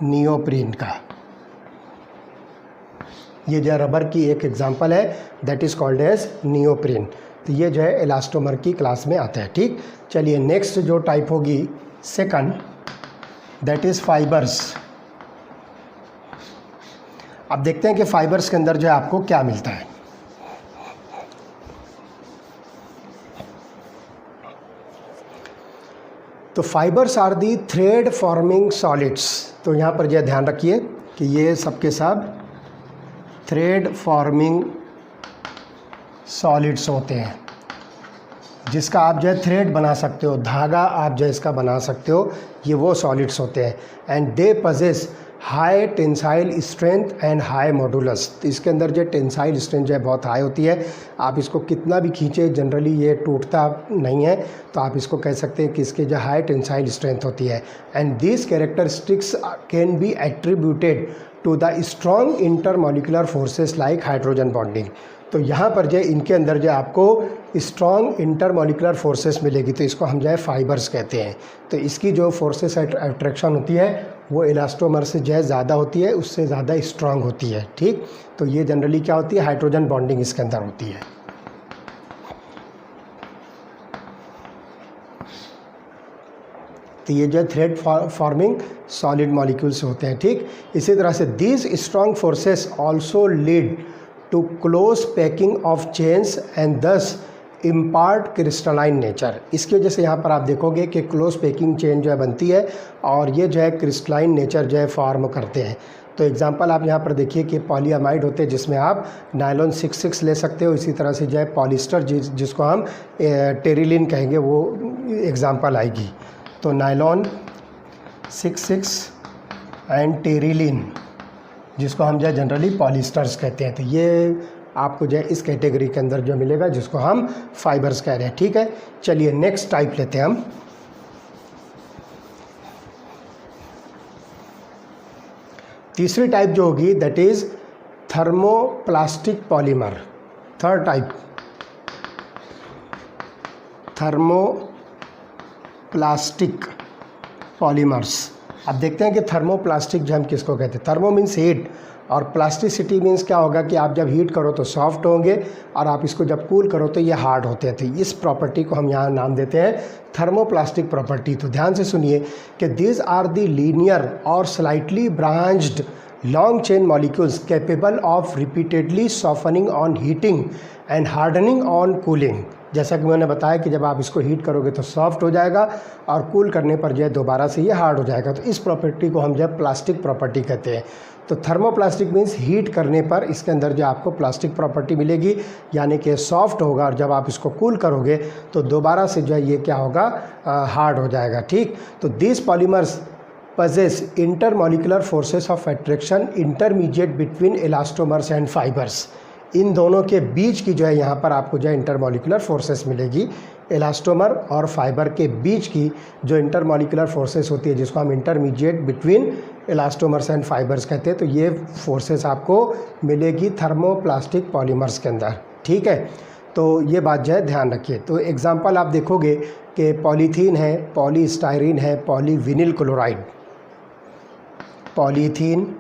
Speaker 1: नियोप्रीन का। ये जो रबर की एक एग्जांपल है that is called as neoprene. तो ये जो है इलास्टोमर की क्लास में आता है। ठीक, चलिए नेक्स्ट जो टाइप होगी सेकंड दैट इज़ फाइबर्स। अब देखते हैं कि फाइबर्स के अंदर जो है आपको क्या मिलता है। तो fibres are the thread forming solids. तो यहाँ पर जो ध्यान रखिए कि ये सबके सब थ्रेड फॉर्मिंग सॉलिड्स होते हैं, जिसका आप जो है थ्रेड बना सकते हो, धागा आप जो है इसका बना सकते हो। ये वो सॉलिड्स होते हैं। And they possess high tensile strength and high modulus. तो इसके अंदर जो टेंसाइल स्ट्रेंथ जो है बहुत हाई होती है। आप इसको कितना भी खींचे जनरली ये टूटता नहीं है। तो आप इसको कह सकते हैं कि इसके जो हाई टेंसाइल स्ट्रेंथ होती है। And this characteristics can be attributed to the strong intermolecular forces like hydrogen bonding. तो यहाँ पर जो इनके अंदर जो आपको स्ट्रॉन्ग इंटरमॉलिक्यूलर फोर्सेस मिलेगी। तो इसको हम जो है फाइबर्स कहते हैं। तो इसकी जो फोर्सेस अट्रैक्शन होती है वो इलास्टोमर से जो है ज़्यादा होती है, उससे ज़्यादा स्ट्रांग होती है। ठीक, तो ये जनरली क्या होती है, हाइड्रोजन बॉन्डिंग इसके अंदर होती है। तो ये जो थ्रेड फॉर्मिंग सॉलिड मॉलिक्यूल्स होते हैं। ठीक, इसी तरह से these strong forces also lead to close packing of chains and thus impart crystalline nature. इसकी वजह से यहाँ पर आप देखोगे कि क्लोज पैकिंग चेन जो है बनती है और ये जो है क्रिस्टलाइन नेचर जो है फॉर्म करते हैं। तो एग्जांपल आप यहाँ पर देखिए कि पॉलीअमाइड होते हैं जिसमें आप नायलॉन 6,6 ले सकते हो। इसी तरह से जो है पॉलिस्टर जिसको हम टेरिलिन कहेंगे वो एग्जांपल आएगी। तो नायलॉन 6,6 एंड टेरिलिन जिसको हम जो है जनरली पॉलिस्टर्स कहते हैं। तो ये आपको जो है इस कैटेगरी के अंदर जो मिलेगा जिसको हम फाइबर्स कह रहे हैं। ठीक है, चलिए नेक्स्ट टाइप लेते हैं हम। तीसरी टाइप जो होगी that is thermoplastic polymer. Third type thermoplastic polymers. अब देखते हैं कि थर्मोप्लास्टिक जो हम किसको कहते हैं। थर्मो मीन्स हीट और प्लास्टिसिटी मीन्स क्या होगा कि आप जब हीट करो तो सॉफ्ट होंगे और आप इसको जब कूल करो तो ये हार्ड होते थे। इस प्रॉपर्टी को हम यहाँ नाम देते हैं थर्मोप्लास्टिक प्रॉपर्टी। तो ध्यान से सुनिए कि these are the linear or slightly branched long chain molecules capable of repeatedly softening on heating and hardening on cooling. जैसा कि मैंने बताया कि जब आप इसको हीट करोगे तो सॉफ्ट हो जाएगा और कूल करने पर जो है दोबारा से ये हार्ड हो जाएगा। तो इस प्रॉपर्टी को हम जो है प्लास्टिक प्रॉपर्टी कहते हैं। तो थर्मोप्लास्टिक मीन्स हीट करने पर इसके अंदर जो आपको प्लास्टिक प्रॉपर्टी मिलेगी, यानी कि सॉफ्ट होगा और जब आप इसको कूल करोगे तो दोबारा से जो है ये क्या होगा, हार्ड हो जाएगा। ठीक, तो this polymers possess intermolecular forces of attraction intermediate between elastomers and fibers। इन दोनों के बीच की जो है यहाँ पर आपको जो है इंटरमॉलिकुलर फोर्सेस मिलेगी। इलास्टोमर और फाइबर के बीच की जो इंटरमॉलिकुलर फोर्सेस होती है जिसको हम intermediate between elastomers and fibres कहते हैं, तो ये फोर्सेस आपको मिलेगी थर्मोप्लास्टिक पॉलीमर्स के अंदर। ठीक है, तो ये बात जो है ध्यान रखिए। तो एग्जांपल आप देखोगे कि पॉलीथीन है, पॉलीस्टायरीन है, polyvinyl chloride, polythene,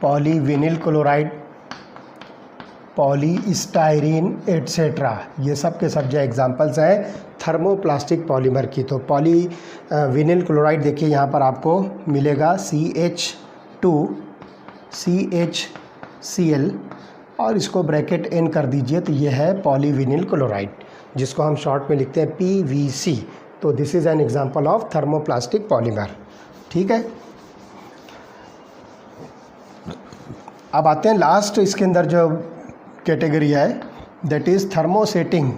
Speaker 1: polyvinyl chloride, polystyrene etcetera, ये सब के सब जो एग्जांपल्स हैं थर्मोप्लास्टिक पॉलीमर की। तो पॉलीविनिल क्लोराइड देखिए यहाँ पर आपको मिलेगा CH2CHCl और इसको ब्रैकेट N कर दीजिए तो ये है पॉलीविनिल क्लोराइड जिसको हम शॉर्ट में लिखते हैं PVC। तो this is an example of thermoplastic polymer. ठीक है, अब आते हैं लास्ट इसके अंदर जो कैटेगरी है दैट इज़ थर्मोसेटिंग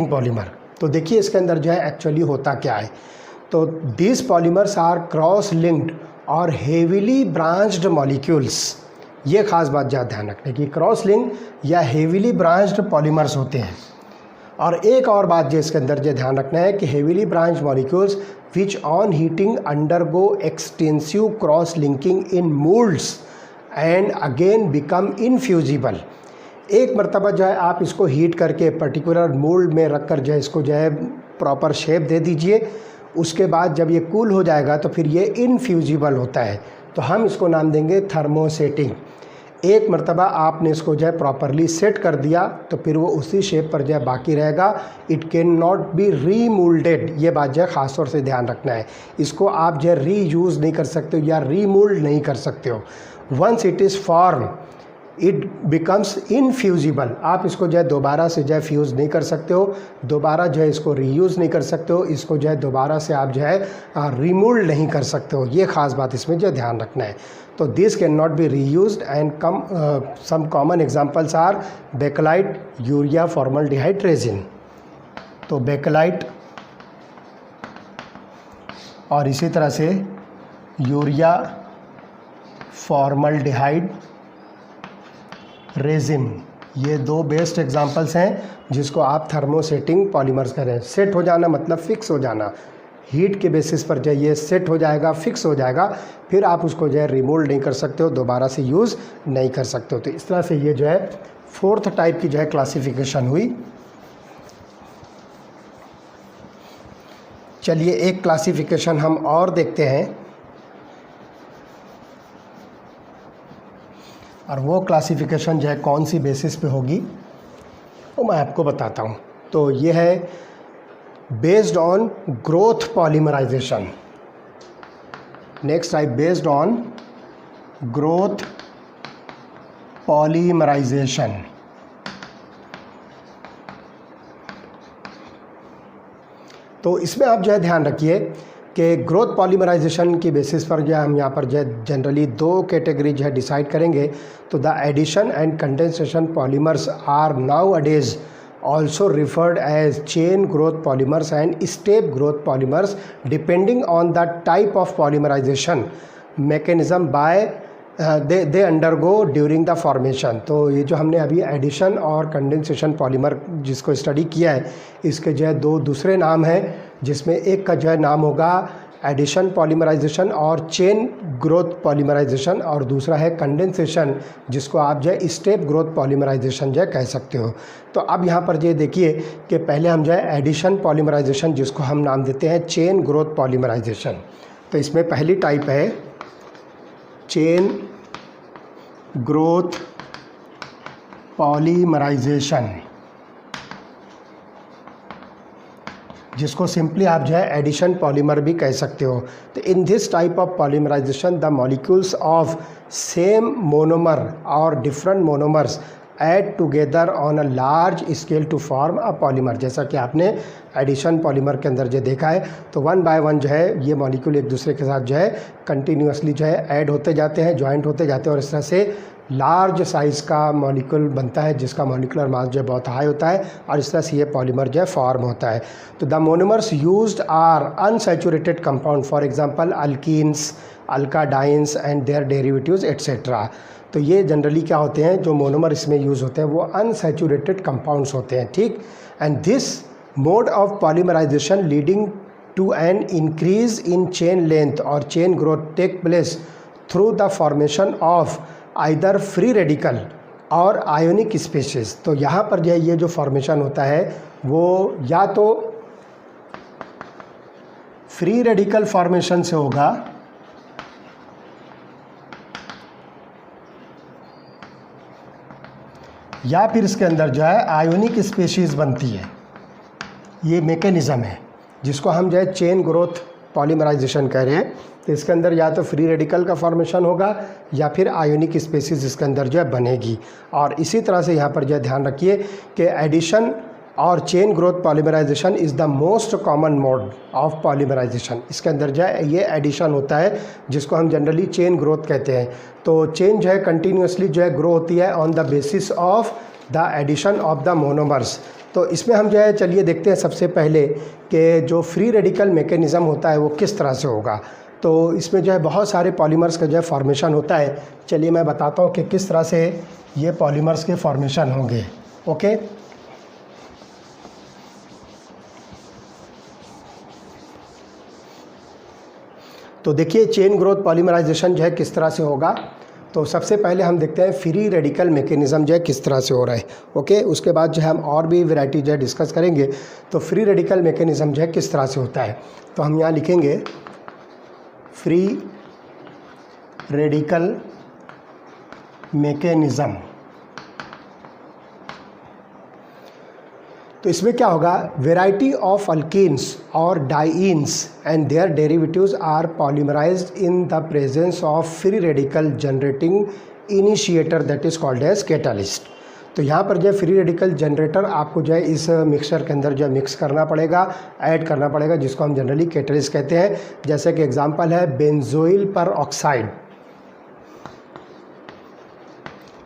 Speaker 1: पॉलीमर। तो देखिए इसके अंदर जो है एक्चुअली होता क्या है। तो this polymers are cross linked और हेविली ब्रांच्ड मॉलिक्यूल्स। ये खास बात ज़्यादा ध्यान रखने की, क्रॉस लिंक या हेविली ब्रांच्ड पॉलीमर्स होते हैं। और एक और बात जो इसके अंदर जो ध्यान रखना है कि heavily branch molecules which on heating undergo extensive cross linking in moulds and again become infusible. एक मरतबा जो है आप इसको हीट करके पर्टिकुलर मोल्ड में रख कर जो है इसको जो है प्रॉपर शेप दे दीजिए, उसके बाद जब ये कूल हो जाएगा तो फिर ये इनफ्यूजिबल होता है, तो हम इसको नाम देंगे थर्मोसेटिंग। एक मरतबा आपने इसको जो है प्रॉपरली सेट कर दिया तो फिर वो उसी शेप पर जो है बाकी रहेगा। It can not B remoulded, ये बात जो है ख़ास तौर से ध्यान रखना है। इसको आप जो है रीयूज़ नहीं कर सकते हो या रीमोल्ड नहीं कर सकते हो। Once it is form it becomes infusible. आप इसको जो है दोबारा से जो है फ्यूज़ नहीं कर सकते हो, दोबारा जो है इसको रीयूज़ नहीं कर सकते हो, इसको जो है दोबारा से आप जो है रिमूव नहीं कर सकते हो। ये ख़ास बात इसमें जो ध्यान रखना है। तो this can not be reused and some common examples are bakelite, urea formaldehyde resin. तो बेकलाइट और इसी तरह से यूरिया फॉर्मल्डिहाइड रेजिन, ये दो बेस्ट एग्जांपल्स हैं जिसको आप थर्मोसेटिंग पॉलीमर्स करें। सेट हो जाना मतलब फिक्स हो जाना, हीट के बेसिस पर जो ये सेट हो जाएगा, फिक्स हो जाएगा, फिर आप उसको जो है रिमूव नहीं कर सकते हो, दोबारा से यूज़ नहीं कर सकते हो। तो इस तरह से ये जो है फोर्थ टाइप की जो है क्लासिफिकेशन हुई। चलिए एक क्लासिफिकेशन हम और देखते हैं, और वो क्लासिफिकेशन जो है कौन सी बेसिस पे होगी वो मैं आपको बताता हूँ। तो ये है based on growth polymerization. Next type based on growth polymerization. तो इसमें आप जो है ध्यान रखिए कि ग्रोथ पॉलीमराइजेशन की बेसिस पर जो है हम यहाँ पर जो है जनरली दो कैटेगरी जो है डिसाइड करेंगे। तो the addition and condensation polymers are nowadays also referred as chain growth polymers and step growth polymers depending on the type of polymerization mechanism by they undergo during the formation। तो ये जो हमने अभी addition और condensation polymer जिसको study किया है, इसके जो है दो दूसरे नाम हैं, जिसमें एक का जो है नाम होगा एडिशन पॉलीमराइजेशन और चेन ग्रोथ पॉलीमराइजेशन, और दूसरा है कंडेंसेशन जिसको आप जो है स्टेप ग्रोथ पॉलीमराइजेशन जो है कह सकते हो। तो अब यहाँ पर जो देखिए कि पहले हम जो है एडिशन पॉलीमराइजेशन जिसको हम नाम देते हैं चेन ग्रोथ पॉलीमराइजेशन। तो इसमें पहली टाइप है चेन ग्रोथ पॉलीमराइजेशन, जिसको सिंपली आप जो है एडिशन पॉलीमर भी कह सकते हो। तो in this type of polymerization the molecules of same monomer or different monomers add together on a large scale to form a polymer. जैसा कि आपने एडिशन पॉलीमर के अंदर जो देखा है, तो वन बाय वन जो है ये मॉलिक्यूल एक दूसरे के साथ जो है कंटिन्यूसली जो है ऐड होते जाते हैं, ज्वाइंट होते जाते हैं, और इस तरह से लार्ज साइज़ का मॉलिक्यूल बनता है जिसका मॉलिक्यूलर मास जो है बहुत हाई होता है, और इस तरह से ये पॉलीमर जो है फॉर्म होता है। तो the monomers used are unsaturated compound, for example alkenes, alkadienes and their derivatives etcetera. तो ये जनरली क्या होते हैं, जो मोनोमर इसमें यूज़ होते हैं वो अनसैचुरेटेड कंपाउंड्स होते हैं, ठीक। And this mode of polymerization leading to an increase in chain length or chain growth take place through the formation of either free radical or ionic species. तो यहाँ पर जो है ये जो फॉर्मेशन होता है वो या तो फ्री रेडिकल फॉर्मेशन से होगा या फिर इसके अंदर जो है आयोनिक स्पेशीज़ बनती है। ये मैकेनिज़्म है जिसको हम जो है चेन ग्रोथ पॉलीमराइजेशन कह रहे हैं। तो इसके अंदर या तो फ्री रेडिकल का फॉर्मेशन होगा या फिर आयोनिक स्पेसीज़ इसके अंदर जो है बनेगी। और इसी तरह से यहाँ पर जो है ध्यान रखिए कि एडिशन और chain growth polymerization is the most common mode of polymerization. इसके अंदर जो है ये एडिशन होता है जिसको हम जनरली चेन ग्रोथ कहते हैं। तो चेन जो है कंटिन्यूसली जो है ग्रो होती है on the basis of the addition of the monomers. तो इसमें हम जो है चलिए देखते हैं सबसे पहले कि जो फ्री रेडिकल मैकेनिज़्म होता है वो किस तरह से होगा। तो इसमें जो है बहुत सारे पॉलीमर्स का जो है फॉर्मेशन होता है। चलिए मैं बताता हूँ कि किस तरह से ये पॉलीमर्स के फॉर्मेशन होंगे। ओके, तो देखिए चेन ग्रोथ पॉलीमराइजेशन जो है किस तरह से होगा। तो सबसे पहले हम देखते हैं फ्री रेडिकल मैकेनिज़्म जो है किस तरह से हो रहा है। ओके, उसके बाद जो है हम और भी वैरायटी जो है डिस्कस करेंगे। तो फ्री रेडिकल मैकेनिज़्म जो है किस तरह से होता है, तो हम यहाँ लिखेंगे फ्री रेडिकल मैकेनिज़्म। तो इसमें क्या होगा, variety of alkenes or dienes and their derivatives are polymerized in the presence of free radical generating initiator that is called as catalyst. तो यहाँ पर जो है फ्री रेडिकल जनरेटर आपको जो है इस मिक्सचर के अंदर जो है मिक्स करना पड़ेगा, ऐड करना पड़ेगा, जिसको हम जनरली कैटालिस्ट कहते हैं। जैसे कि एग्जांपल है बेंजोइल पर ऑक्साइड,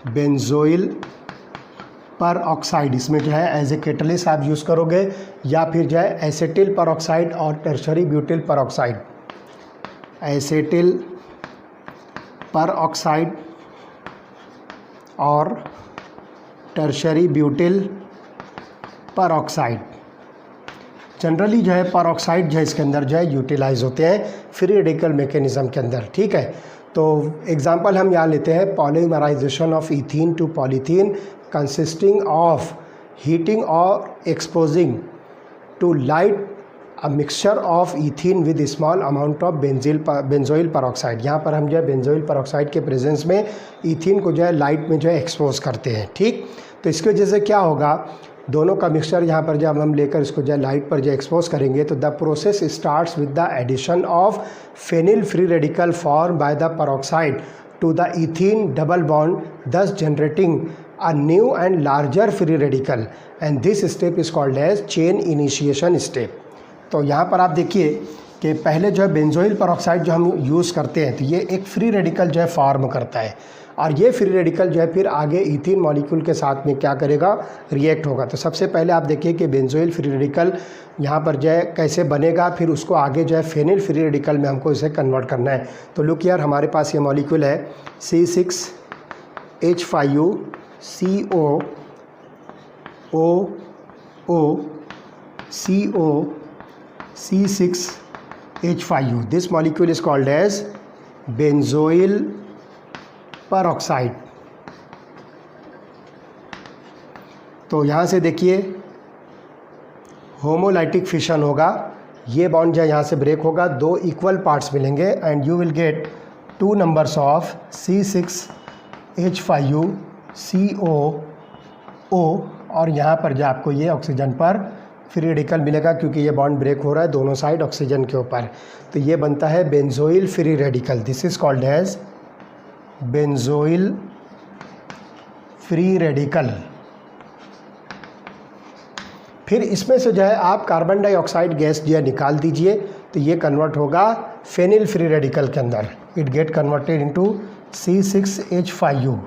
Speaker 1: बेंजोइल पर ऑक्साइड, इसमें जो है एज ए कैटलिस्ट आप यूज़ करोगे, या फिर जो है एसिटिल पर ऑक्साइड और टर्शरी ब्यूटिल पर ऑक्साइड, एसिटिल पर ऑक्साइड और टर्शरी ब्यूटिल पर ऑक्साइड। जनरली जो है पर ऑक्साइड जो है इसके अंदर जो है यूटिलाइज होते हैं फ्री रेडिकल मैकेनिज़्म के अंदर, ठीक है। तो एग्जांपल हम यहाँ लेते हैं polymerization of ethene to polythene, consisting of heating or exposing to light a mixture of ethene with small amount of benzoyl peroxide। यहाँ पर हम जो है बेंजोइल पेरोक्साइड के प्रेजेंस में ईथीन को जो है लाइट में जो है एक्सपोज करते हैं। ठीक, तो इसकी वजह से क्या होगा, दोनों का मिक्सचर यहाँ पर जब हम लेकर इसको जो लाइट पर जो एक्सपोज करेंगे तो the process starts with the addition of phenyl free radical form by the peroxide to the ethene double bond, thus generating a new and larger free radical, and this step is called as chain initiation step। तो यहाँ पर आप देखिए कि पहले जो है benzoyl peroxide जो हम यूज़ करते हैं तो ये एक फ्री रेडिकल जो है फॉर्म करता है, और ये फ्री रेडिकल जो है फिर आगे ईथीन मॉलिक्यूल के साथ में क्या करेगा, रिएक्ट होगा। तो सबसे पहले आप देखिए कि बेंजोइल फ्री रेडिकल यहाँ पर जो है कैसे बनेगा, फिर उसको आगे जो है फेनिल फ्री रेडिकल में हमको इसे कन्वर्ट करना है। तो लुक यार, हमारे पास ये मॉलिक्यूल है C6H5U CO OO CO C6H5U। This molecule is called as benzoyl peroxide। तो यहाँ से देखिए होमोलाइटिक फिशन होगा, ये बॉन्ड जो यहाँ से ब्रेक होगा, दो इक्वल पार्ट्स मिलेंगे and you will gate 2 numbers of C6H5U COO, और यहाँ पर जो आपको ये ऑक्सीजन पर फ्री रेडिकल मिलेगा क्योंकि ये बॉन्ड ब्रेक हो रहा है दोनों साइड ऑक्सीजन के ऊपर। तो ये बनता है benzoyl free radical. This is called as benzoyl free radical. फिर इसमें से जो है आप कार्बन डाइऑक्साइड गैस जो है निकाल दीजिए तो ये कन्वर्ट होगा फेनिल फ्री रेडिकल के अंदर। It get converted into C6H5U।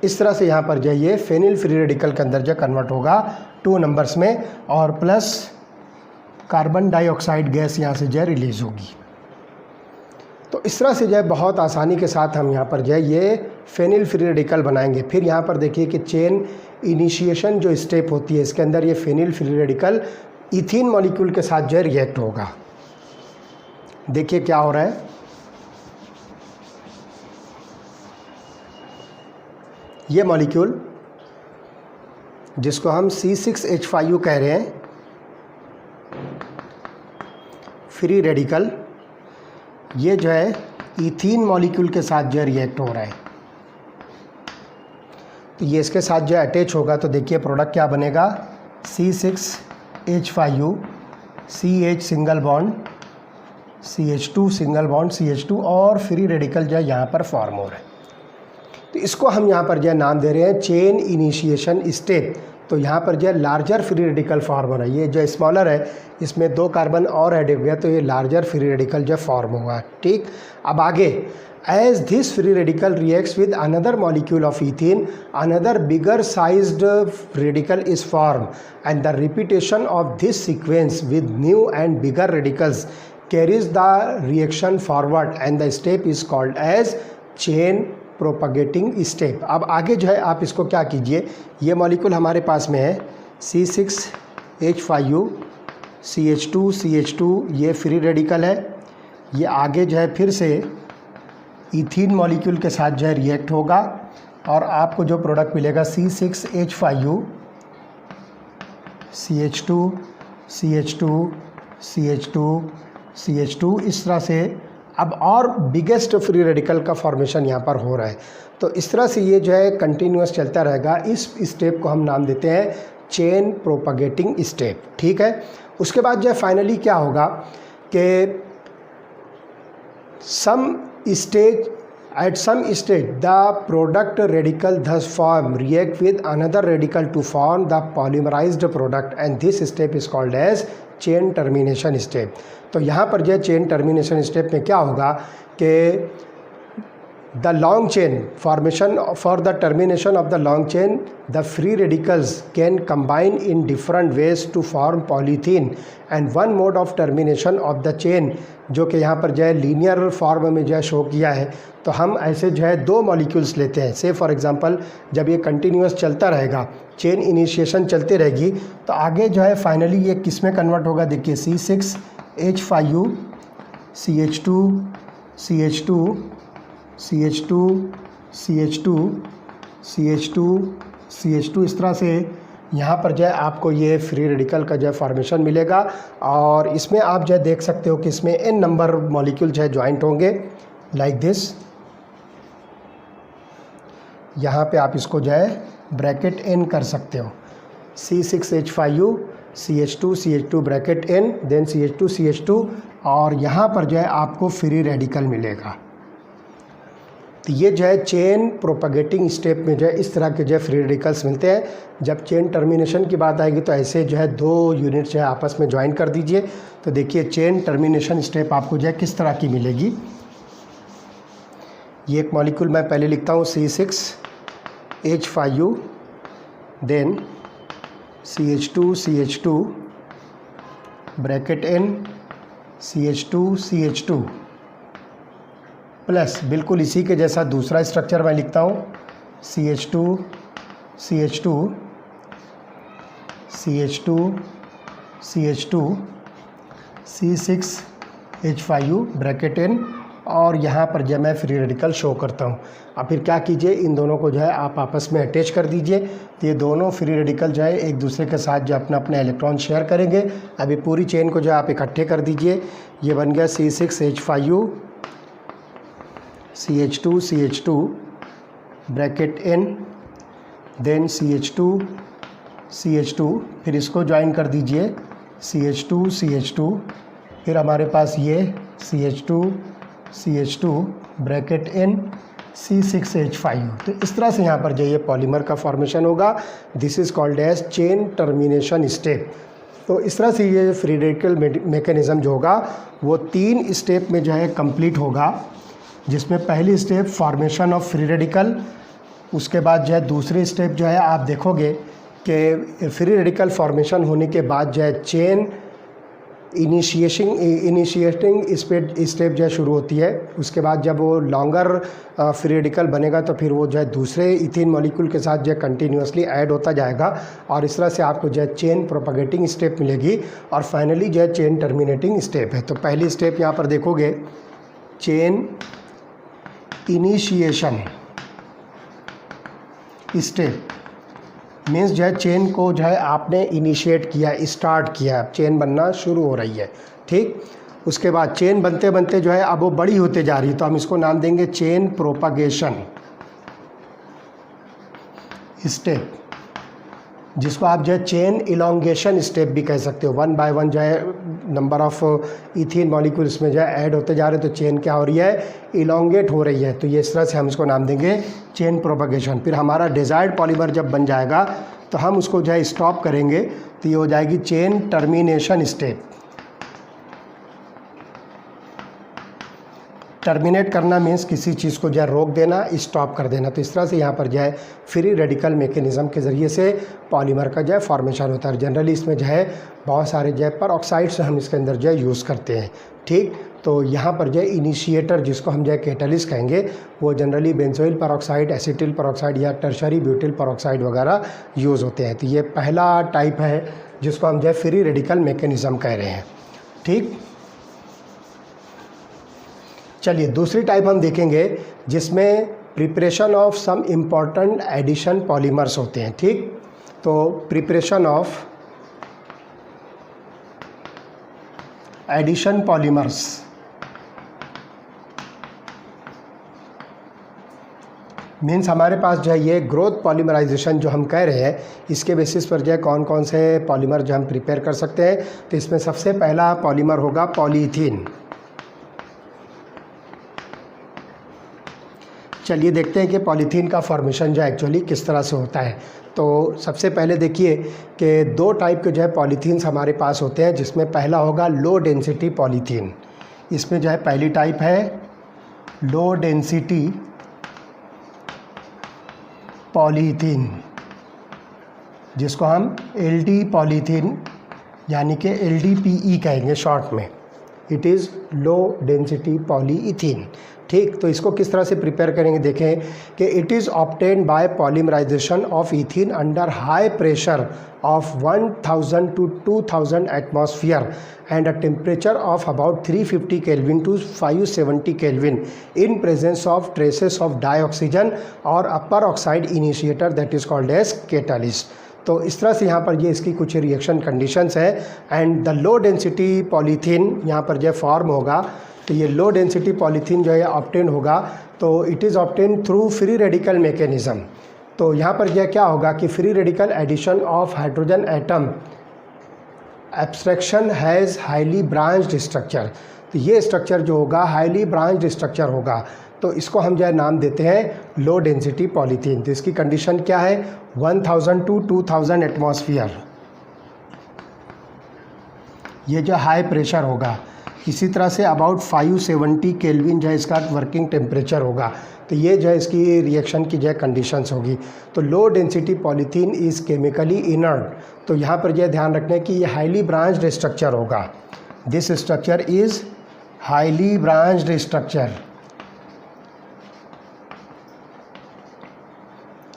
Speaker 1: इस तरह से यहाँ पर जो है ये फेनिल फ्री रेडिकल के अंदर जो कन्वर्ट होगा 2 नंबर्स में, और प्लस कार्बन डाइऑक्साइड गैस यहाँ से जो है रिलीज़ होगी। तो इस तरह से जो है बहुत आसानी के साथ हम यहाँ पर जो है ये फेनिल फ्री रेडिकल बनाएंगे। फिर यहाँ पर देखिए कि चेन इनिशिएशन जो स्टेप होती है इसके अंदर ये phenyl free radical ethene molecule के साथ जो है रिएक्ट होगा। देखिए क्या हो रहा है, ये मॉलिक्यूल जिसको हम C6H5U कह रहे हैं फ्री रेडिकल, ये जो है ईथीन मॉलिक्यूल के साथ जो है रिएक्ट हो रहा है। तो ये इसके साथ जो है अटैच होगा तो देखिए प्रोडक्ट क्या बनेगा, C6H5U CH single bond CH2 single bond CH2, और फ्री रेडिकल जो है यहाँ पर फॉर्म हो रहा है। तो इसको हम यहाँ पर जो है नाम दे रहे हैं चेन इनिशिएशन स्टेप। तो यहाँ पर जो है लार्जर फ्री रेडिकल फॉर्म हो रहा है, ये जो स्मॉलर है इसमें 2 कार्बन और ऐड हो गया तो ये लार्जर फ्री रेडिकल जो फॉर्म होगा। ठीक, अब आगे as this free radical reacts with another molecule of ethene, another bigger sized radical is form and the repetition of this sequence with new and bigger radicals carries the reaction forward and the step is called as chain propagating step. अब आगे जो है आप इसको क्या कीजिए, ये molecule हमारे पास में है C6H5U CH2 ये फ्री रेडिकल है, ये आगे जो है फिर से ईथीन मॉलिक्यूल के साथ जो है रिएक्ट होगा और आपको जो प्रोडक्ट मिलेगा C6H5U CH2 इस तरह से। अब और बिगेस्ट फ्री रेडिकल का फॉर्मेशन यहाँ पर हो रहा है। तो इस तरह से ये जो है कंटिन्यूस चलता रहेगा। इस स्टेप को हम नाम देते हैं चेन प्रोपगेटिंग स्टेप। ठीक है, उसके बाद जो है फाइनली क्या होगा कि at some stage the product radical thus form react with another radical to form the polymerized product, and this step is called as chain termination step. तो यहाँ पर जो है चेन टर्मिनेशन स्टेप में क्या होगा कि the long chain formation for the termination of the long chain the free radicals can combine in different ways to form polythene, and one mode of termination of the chain जो कि यहाँ पर जो है लीनियर फॉर्म में जो है show किया है। तो हम ऐसे जो है 2 मॉलिक्यूल्स लेते हैं। से फॉर एग्जांपल जब ये कंटिन्यूस चलता रहेगा, चेन इनिशिएशन चलती रहेगी, तो आगे जो है फाइनली ये किस में कन्वर्ट होगा, देखिए C6H5U CH2 CH2 CH2 CH2 CH2 इस तरह से यहाँ पर जो है आपको ये फ्री रेडिकल का जो है फॉर्मेशन मिलेगा। और इसमें आप जो है देख सकते हो कि इसमें n नंबर मॉलिक्यूल जो है ज्वाइंट होंगे लाइक दिस। यहाँ पे आप इसको जो है ब्रैकेट n कर सकते हो, C6H5U CH2 bracket n then CH2 और यहाँ पर जो है आपको फ्री रेडिकल मिलेगा। तो ये जो है चेन प्रोपगेटिंग स्टेप में जो है इस तरह के जो है फ्री रेडिकल्स मिलते हैं। जब चेन टर्मिनेशन की बात आएगी तो ऐसे जो है दो यूनिट जो है आपस में ज्वाइन कर दीजिए। तो देखिए चेन टर्मिनेशन स्टेप आपको जो है किस तरह की मिलेगी। ये एक मॉलिक्यूल मैं पहले लिखता हूँ C6H5U then CH2 bracket n CH2 plus बिल्कुल इसी के जैसा दूसरा स्ट्रक्चर मैं लिखता हूँ CH2 C6H5U ब्रैकेट n और यहाँ पर जब मैं फ्री रेडिकल शो करता हूँ। अब फिर क्या कीजिए, इन दोनों को जो है आप आपस में अटैच कर दीजिए। तो ये दोनों फ्री रेडिकल जो है एक दूसरे के साथ जो अपना अपना इलेक्ट्रॉन शेयर करेंगे। अभी पूरी चेन को जो है आप इकट्ठे कर दीजिए। ये बन गया C6H5U CH2 bracket n then CH2 फिर इसको ज्वाइन कर दीजिए CH2 फिर हमारे पास ये CH2 ब्रैकेट n C6H5U। तो इस तरह से यहाँ पर जो ये पॉलीमर का फॉर्मेशन होगा। This is called as chain termination step. तो इस तरह से ये फ्री रेडिकल मैकेनिज़्म जो होगा वो 3 स्टेप में जो है कंप्लीट होगा, जिसमें पहली step formation of free radical, उसके बाद जो है दूसरी स्टेप जो है आप देखोगे कि फ्री रेडिकल फॉर्मेशन होने के बाद जो है चेन इनिशिएटिंग स्टेप जो है शुरू होती है। उसके बाद जब वो लॉन्गर फ्री रेडिकल बनेगा तो फिर वो जो है दूसरे इथीन मॉलिक्यूल के साथ जो है कंटिन्यूसली ऐड होता जाएगा और इस तरह से आपको जो है चेन प्रोपगेटिंग स्टेप मिलेगी और फाइनली जो है चेन टर्मिनेटिंग स्टेप है। तो पहली स्टेप यहाँ पर देखोगे चेन इनिशिएशन स्टेप मीन्स जो है चेन को जो है आपने इनिशिएट किया, स्टार्ट किया, चेन बनना शुरू हो रही है, ठीक। उसके बाद चेन बनते बनते जो है अब वो बड़ी होते जा रही है, तो हम इसको नाम देंगे चेन प्रोपगेशन स्टेप, जिसको आप जो है चेन इलोंगेशन स्टेप भी कह सकते हो। 1 बाय 1 जो है नंबर ऑफ इथीन मॉलिक्यूल्स में जो है ऐड होते जा रहे हैं, तो चेन क्या हो रही है, इलोंगेट हो रही है। तो ये इस तरह से हम इसको नाम देंगे चेन प्रोपगेशन। फिर हमारा डिज़ायर्ड पॉलीमर जब बन जाएगा तो हम उसको जो है स्टॉप करेंगे, तो ये हो जाएगी चेन टर्मिनेशन स्टेप। टर्मिनेट करना मीन्स किसी चीज़ को जो है रोक देना, स्टॉप कर देना। तो इस तरह से यहाँ पर जो है फ्री रेडिकल मैकेनिज़्म के ज़रिए से पॉलीमर का जो है फॉर्मेशन होता है। जनरली इसमें जो है बहुत सारे जो है परऑक्साइड्स हम इसके अंदर जो है यूज़ करते हैं, ठीक। तो यहाँ पर जो है इनिशिएटर, जिसको हम जो है कैटलिस्ट कहेंगे, वो generally benzoyl peroxide, acetyl peroxide या टर्शरी ब्यूटिल परऑक्साइड वगैरह यूज़ होते हैं। तो ये पहला टाइप है जिसको हम जो है फ्री रेडिकल मैकेनिज़्म कह रहे हैं, ठीक। चलिए दूसरी टाइप हम देखेंगे जिसमें preparation of some important addition polymers होते हैं, ठीक। तो preparation of addition polymers means हमारे पास जो है ये ग्रोथ पॉलीमराइजेशन जो हम कह रहे हैं, इसके बेसिस पर जो है कौन कौन से पॉलीमर जो हम प्रिपेयर कर सकते हैं। तो इसमें सबसे पहला पॉलीमर होगा पॉलीइथीन। चलिए देखते हैं कि पॉलीथीन का फॉर्मेशन जो एक्चुअली किस तरह से होता है। तो सबसे पहले देखिए कि 2 टाइप के जो है पॉलीथीन्स हमारे पास होते हैं, जिसमें पहला होगा लो डेंसिटी पॉलीथीन। इसमें जो है पहली टाइप है लो डेंसिटी पॉलीथीन, जिसको हम LD पॉलीथीन यानी कि LDPE कहेंगे शॉर्ट में। It is low density polyethene. ठीक, तो इसको किस तरह से प्रिपेयर करेंगे देखें कि it is obtained by polymerization of ethene under high pressure of 1000 to 2000 atmosphere and a temperature of about 350 kelvin to 570 kelvin in presence of traces of dioxygen or a peroxide initiator that is called as catalyst. तो इस तरह से यहाँ पर ये इसकी कुछ reaction conditions है and the low density polythene यहाँ पर जो फॉर्म होगा, तो ये लो डेंसिटी पॉलीथीन जो है ऑब्टेन होगा, तो it is obtain through free radical mechanism. तो यहाँ पर यह क्या होगा कि free radical addition of hydrogen atom abstraction has highly branched structure. तो ये स्ट्रक्चर जो होगा हाईली ब्रांच्ड स्ट्रक्चर होगा, तो इसको हम जो है नाम देते हैं लो डेंसिटी पॉलीथीन। तो इसकी कंडीशन क्या है 1000 to 2000 एटमॉस्फेयर, ये जो हाई प्रेशर होगा। इसी तरह से अबाउट 570 केल्विन जो है इसका वर्किंग टेम्परेचर होगा। तो ये जो है इसकी रिएक्शन की जो है कंडीशंस होगी। तो लो density polythene is chemically inert, तो यहाँ पर यह ध्यान रखना कि ये हाईली ब्रांच्ड स्ट्रक्चर होगा। This structure is highly branched structure,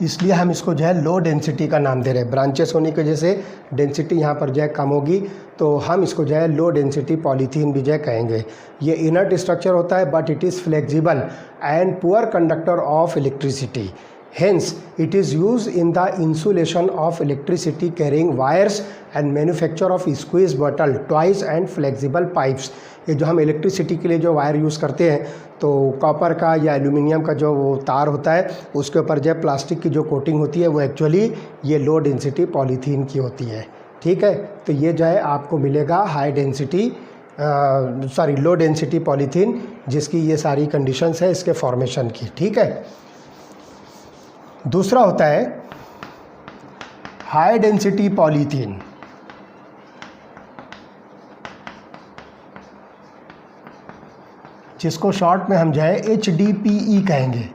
Speaker 1: इसलिए हम इसको जो है लो डेंसिटी का नाम दे रहे हैं। ब्रांचेस होने की वजह से डेंसिटी यहाँ पर जो है कम होगी, तो हम इसको जो है लो डेंसिटी पॉलीथीन भी जो है कहेंगे। ये इनर्ट स्ट्रक्चर होता है but it is flexible and poor conductor of electricity, hence it is use in the insulation of electricity carrying wires and manufacture of squeeze bottle toys and flexible pipes. ये जो हम electricity के लिए जो wire use करते हैं, तो copper का या एल्यूमिनियम का जो वो तार होता है उसके ऊपर जो प्लास्टिक की जो कोटिंग होती है वो एक्चुअली ये लो डेंसिटी पॉलीथीन की होती है। ठीक है, तो ये जो है आपको मिलेगा हाई डेंसिटी लो डेंसिटी पॉलीथीन, जिसकी ये सारी कंडीशंस है इसके फॉर्मेशन की। ठीक है, दूसरा होता है हाई डेंसिटी पॉलीथीन, जिसको शॉर्ट में हम जो है HDPE कहेंगे।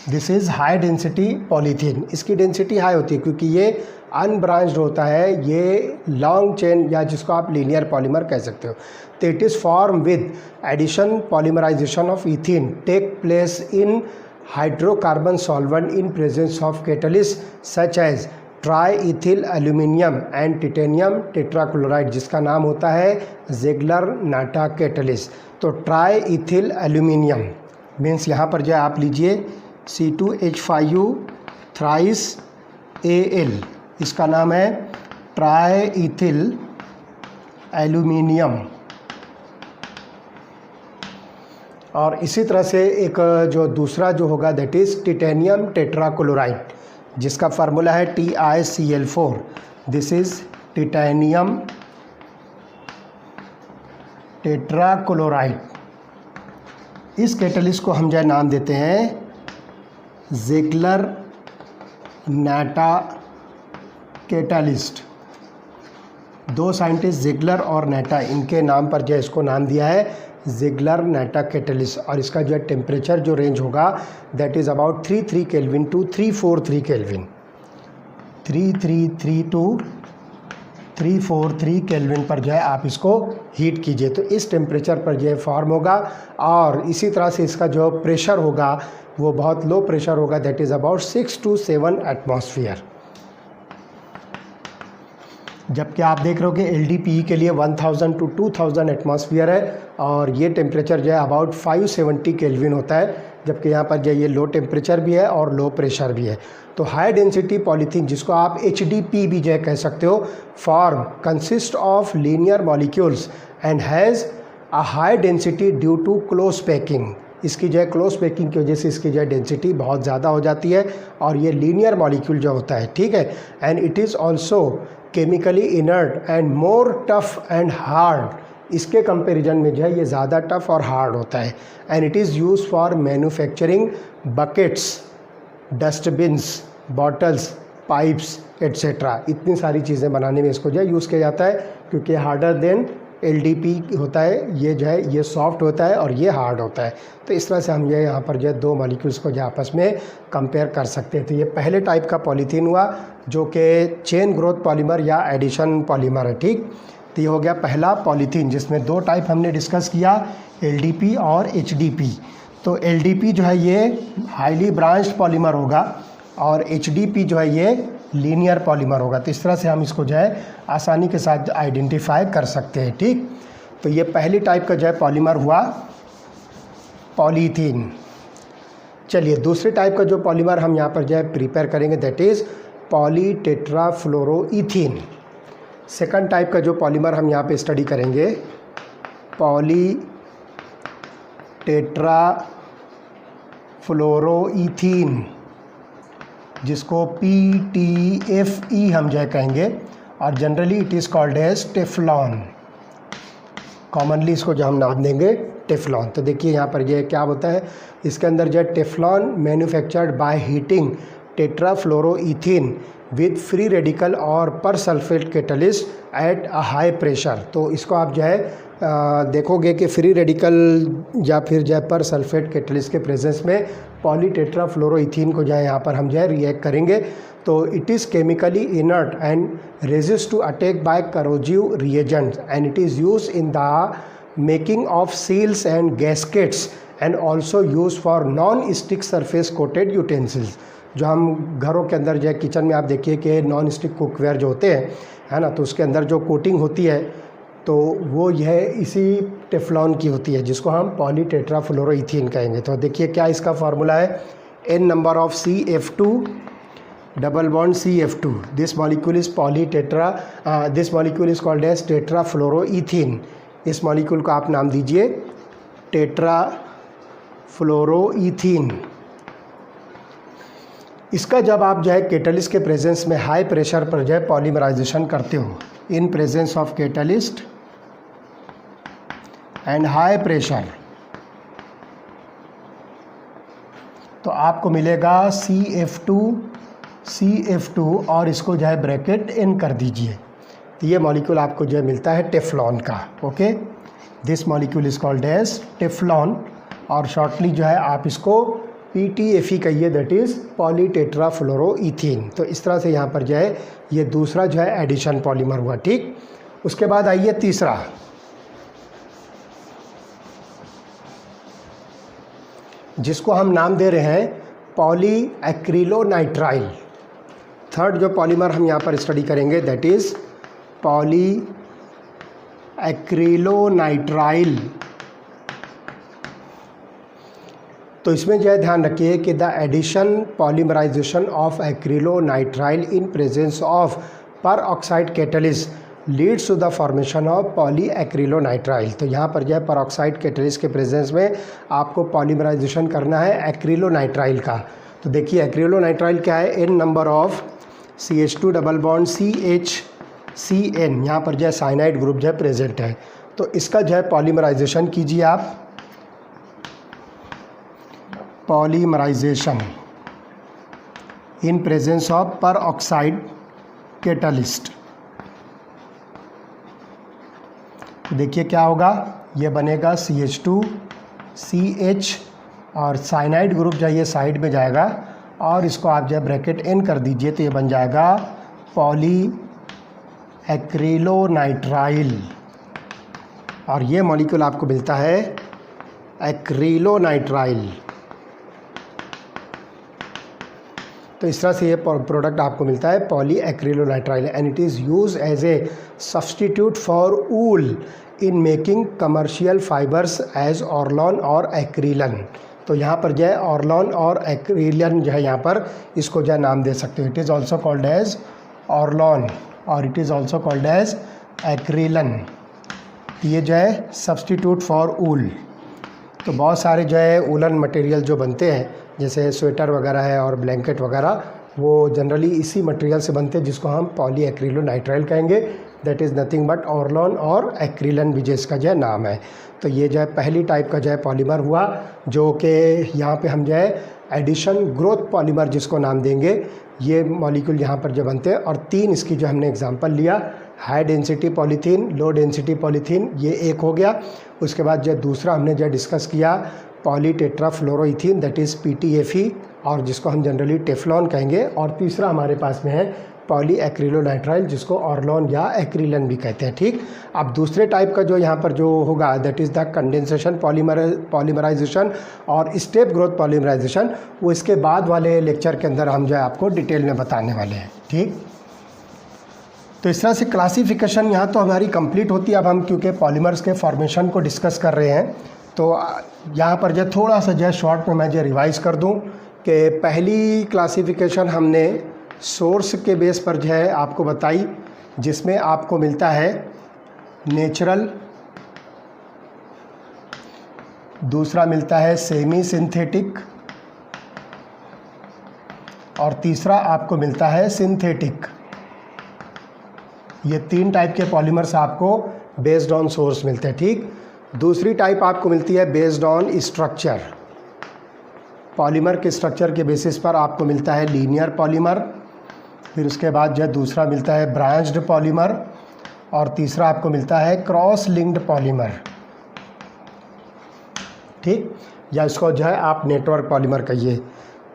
Speaker 1: This is high density polythene. इसकी डेंसिटी हाई होती है क्योंकि ये अनब्रांच्ड होता है, ये लॉन्ग चेन या जिसको आप लीनियर पॉलीमर कह सकते हो। तो it is form with addition polymerization of ethene take place in hydrocarbon solvent in presence of catalyst such as triethyl aluminium and titanium tetrachloride, जिसका नाम होता है ज़िग्लर-नाटा कैटलिस्ट। तो ट्राई इथिल एल्यूमिनियम मीन्स यहाँ पर जो आप लीजिए C2H5U थ्राइस Al, इसका नाम है ट्राई इथिल एल्यूमिनियम। और इसी तरह से एक जो दूसरा जो होगा दैट इज़ टिटेनियम टेट्राक्लोराइड, जिसका फार्मूला है TiCl4। This is titanium tetrachloride. इस कैटलिस्ट को हम जो है नाम देते हैं ज़िग्लर-नाटा कैटलिस्ट। दो साइंटिस्ट ज़िग्लर और नाटा, इनके नाम पर जो है इसको नाम दिया है ज़िग्लर-नाटा कैटलिस्ट। और इसका जो है टेम्परेचर जो रेंज होगा that is about 33 kelvin to 343 kelvin, 333 to 343 kelvin पर जो है आप इसको हीट कीजिए। तो इस टेम्परेचर पर जो है फॉर्म होगा। और इसी तरह से इसका जो प्रेशर होगा वो बहुत लो प्रेशर होगा, that is about 6 to 7 atmosphere. जबकि आप देख रहे हो कि LDPE के लिए 1000 to 2000 एटमॉस्फेयर है और ये टेम्परेचर जो है अबाउट 570 केल्विन होता है, जबकि यहाँ पर जो ये लो टेम्परेचर भी है और लो प्रेशर भी है। तो हाई डेंसिटी पॉलीथीन, जिसको आप HDP भी जो है कह सकते हो, form consist of linear molecules and has a high density due to close packing. इसकी जो है क्लोज पैकिंग की वजह से इसकी जो है डेंसिटी बहुत ज़्यादा हो जाती है और ये लीनियर मॉलिक्यूल जो होता है। ठीक है, and it is also chemically inert and more tough and hard. इसके कंपैरिजन में जो है ये ज़्यादा टफ और हार्ड होता है। And it is use for manufacturing buckets, dustbins, bottles, pipes etcetera. इतनी सारी चीज़ें बनाने में इसको जो है यूज़ किया जाता है, क्योंकि हार्डर देन LDP होता है। ये जो है ये सॉफ्ट होता है और ये हार्ड होता है। तो इस तरह से हम ये यहाँ पर जो है दो मॉलिक्यूल्स को जो आपस में कंपेयर कर सकते हैं। तो ये पहले टाइप का पॉलीथीन हुआ जो कि चेन ग्रोथ पॉलीमर या एडिशन पॉलीमर है। ठीक, तो ये हो गया पहला पॉलीथीन, जिसमें दो टाइप हमने डिस्कस किया। LDP और HDP। तो LDP जो है ये हाईली ब्रांच्ड पॉलीमर होगा और HDP जो है ये लीनियर पॉलीमर होगा। तो इस तरह से हम इसको जो है आसानी के साथ आइडेंटिफाई कर सकते हैं। ठीक, तो ये पहली टाइप का जो है पॉलीमर हुआ पॉलीथीन। चलिए दूसरे टाइप का जो पॉलीमर हम यहाँ पर जो है प्रिपेयर करेंगे दैट इज़ पॉलीटेट्राफ्लोरोईथीन। सेकंड टाइप का जो पॉलीमर हम यहाँ पे स्टडी करेंगे पॉलीटेट्राफ्लोरोईथीन, जिसको PTFE हम जो है कहेंगे और generally it is called as Teflon. Commonly इसको जो हम नाम देंगे टेफ्लॉन। तो देखिए यहाँ पर ये क्या होता है, इसके अंदर जो है Teflon manufactured by heating tetrafluoroethene with free radical or persulphate catalyst at a high pressure. तो इसको आप जो है देखोगे कि फ्री रेडिकल या फिर जो है पर सल्फेट कैटलिस्ट के प्रेजेंस में पॉलीटेट्राफ्लोरोईथीन को जो है यहाँ पर हम जो है रिएक्ट करेंगे। तो it is chemically inert and resist to attack by corrosive reagents and it is use in the making of seals and gaskets and also use for non stick surface coated utensils. जो हम घरों के अंदर जो है kitchen में आप देखिए कि नॉन स्टिक कुकवेयर जो होते हैं, है ना, तो उसके अंदर जो कोटिंग होती है तो वो यह इसी टेफ्लॉन की होती है, जिसको हम पॉलीटेट्राफ्लोरोईथीन कहेंगे। तो देखिए क्या इसका फार्मूला है, n number of CF2 double bond CF2। This molecule is this molecule is called as tetrafluoroethene. इस मॉलिक्यूल को आप नाम दीजिए टेट्राफ्लोरोईथीन। इसका जब आप जो है कैटलिस्ट के प्रेजेंस में हाई प्रेशर पर जो है पॉलीमराइजेशन करते हो, इन presence of catalyst and high pressure, तो आपको मिलेगा CF2 और इसको जो है ब्रैकेट इन कर दीजिए। तो ये मॉलिक्यूल आपको जो है मिलता है टेफ्लॉन का। Okay, this molecule is called as Teflon और शॉर्टली जो है आप इसको PTFE कहिए, दैट इज़ पॉलीटेट्राफ्लोरोईथीन। तो इस तरह से यहाँ पर जो है ये दूसरा जो है एडिशन पॉलीमर हुआ। ठीक, उसके बाद आइए तीसरा, जिसको हम नाम दे रहे हैं पॉलीएक्रिलोनाइट्राइल। थर्ड जो पॉलीमर हम यहाँ पर स्टडी करेंगे दैट इज़ पॉलीएक्रिलोनाइट्राइल। तो इसमें जो है ध्यान रखिए कि the addition polymerization of acrylonitrile in presence of peroxide catalyst leads to the formation of polyacrylonitrile. तो यहाँ पर जो है पर ऑक्साइड कैटलिस्ट के प्रेजेंस में आपको पॉलीमराइजेशन करना है एक्रिलोनाइट्राइल का। तो देखिए एक्रिलोनाइट्राइल क्या है, n number of CH2 double bond CHCN, यहाँ पर जो है साइनाइड ग्रुप जो है प्रेजेंट है। तो इसका जो है पॉलीमराइजेशन कीजिए आप, polymerisation in presence of peroxide catalyst. देखिए क्या होगा, ये बनेगा CH2CH और साइनाइड ग्रुप जो है ये साइड में जाएगा और इसको आप जो है ब्रैकेट इन कर दीजिए। तो ये बन जाएगा पॉलीएक्रिलोनाइट्राइल और ये मॉलिक्यूल आपको मिलता है एक्रिलोनाइट्राइल। तो इस तरह से ये प्रोडक्ट आपको मिलता है polyacrylonitrile and it is use as a substitute for wool in making commercial fibres as Orlon or Acrilan. तो यहाँ पर जो है ऑर्लॉन और एक्रिलन जो है यहाँ पर इसको जो है नाम दे सकते हो। It is also called as Orlon or it is also called as Acrilan. ये जो है सब्सटीट्यूट फॉर वूल। तो बहुत सारे जो है वूलन मटेरियल जो बनते हैं जैसे स्वेटर वगैरह है और ब्लैंकेट वगैरह, वो जनरली इसी मटेरियल से बनते हैं जिसको हम पॉलीएक्रिलोनाइट्राइल कहेंगे। That is nothing but Orlon or एक्रिलन भी जिसका जो है नाम है। तो ये जो है पहली टाइप का जो है पॉलीमर हुआ, जो कि यहाँ पे हम जो है एडिशन ग्रोथ पॉलीमर जिसको नाम देंगे। ये मॉलिक्यूल यहाँ पर जो बनते हैं और तीन इसकी जो हमने एग्जांपल लिया, हाई डेंसिटी पॉलीथीन, लो डेंसिटी पॉलीथीन, ये एक हो गया। उसके बाद जो दूसरा हमने जो डिस्कस किया पॉलीटेट्राफ्लोरोईथीन दैट इज़ PTFE और जिसको हम जनरली टेफ्लॉन कहेंगे। और तीसरा हमारे पास में है पॉली एक्रिलोनाइट्राइल, जिसको ऑर्लोन या एक्रिलन भी कहते हैं। ठीक, अब दूसरे टाइप का जो यहाँ पर जो होगा that is the condensation polymerization और स्टेप ग्रोथ पॉलीमराइजेशन, वो इसके बाद वाले लेक्चर के अंदर हम जो है आपको डिटेल में बताने वाले हैं। ठीक, तो इस तरह से क्लासिफिकेशन यहाँ तो हमारी कंप्लीट होती है। अब हम क्योंकि पॉलीमर्स के फॉर्मेशन को डिस्कस कर रहे हैं, तो यहाँ पर जो थोड़ा सा जो शॉर्ट में मैं जो रिवाइज़ कर दूँ कि पहली क्लासिफिकेशन हमने सोर्स के बेस पर जो है आपको बताई, जिसमें आपको मिलता है नेचुरल, दूसरा मिलता है सेमी सिंथेटिक और तीसरा आपको मिलता है सिंथेटिक। ये 3 टाइप के पॉलीमर्स आपको बेस्ड ऑन सोर्स मिलते हैं। ठीक, दूसरी टाइप आपको मिलती है बेस्ड ऑन स्ट्रक्चर। पॉलीमर के स्ट्रक्चर के बेसिस पर आपको मिलता है लीनियर पॉलीमर, फिर उसके बाद जो दूसरा मिलता है ब्रांच्ड पॉलीमर और तीसरा आपको मिलता है क्रॉस लिंक्ड पॉलीमर। ठीक, या इसको जो है आप नेटवर्क पॉलीमर कहिए।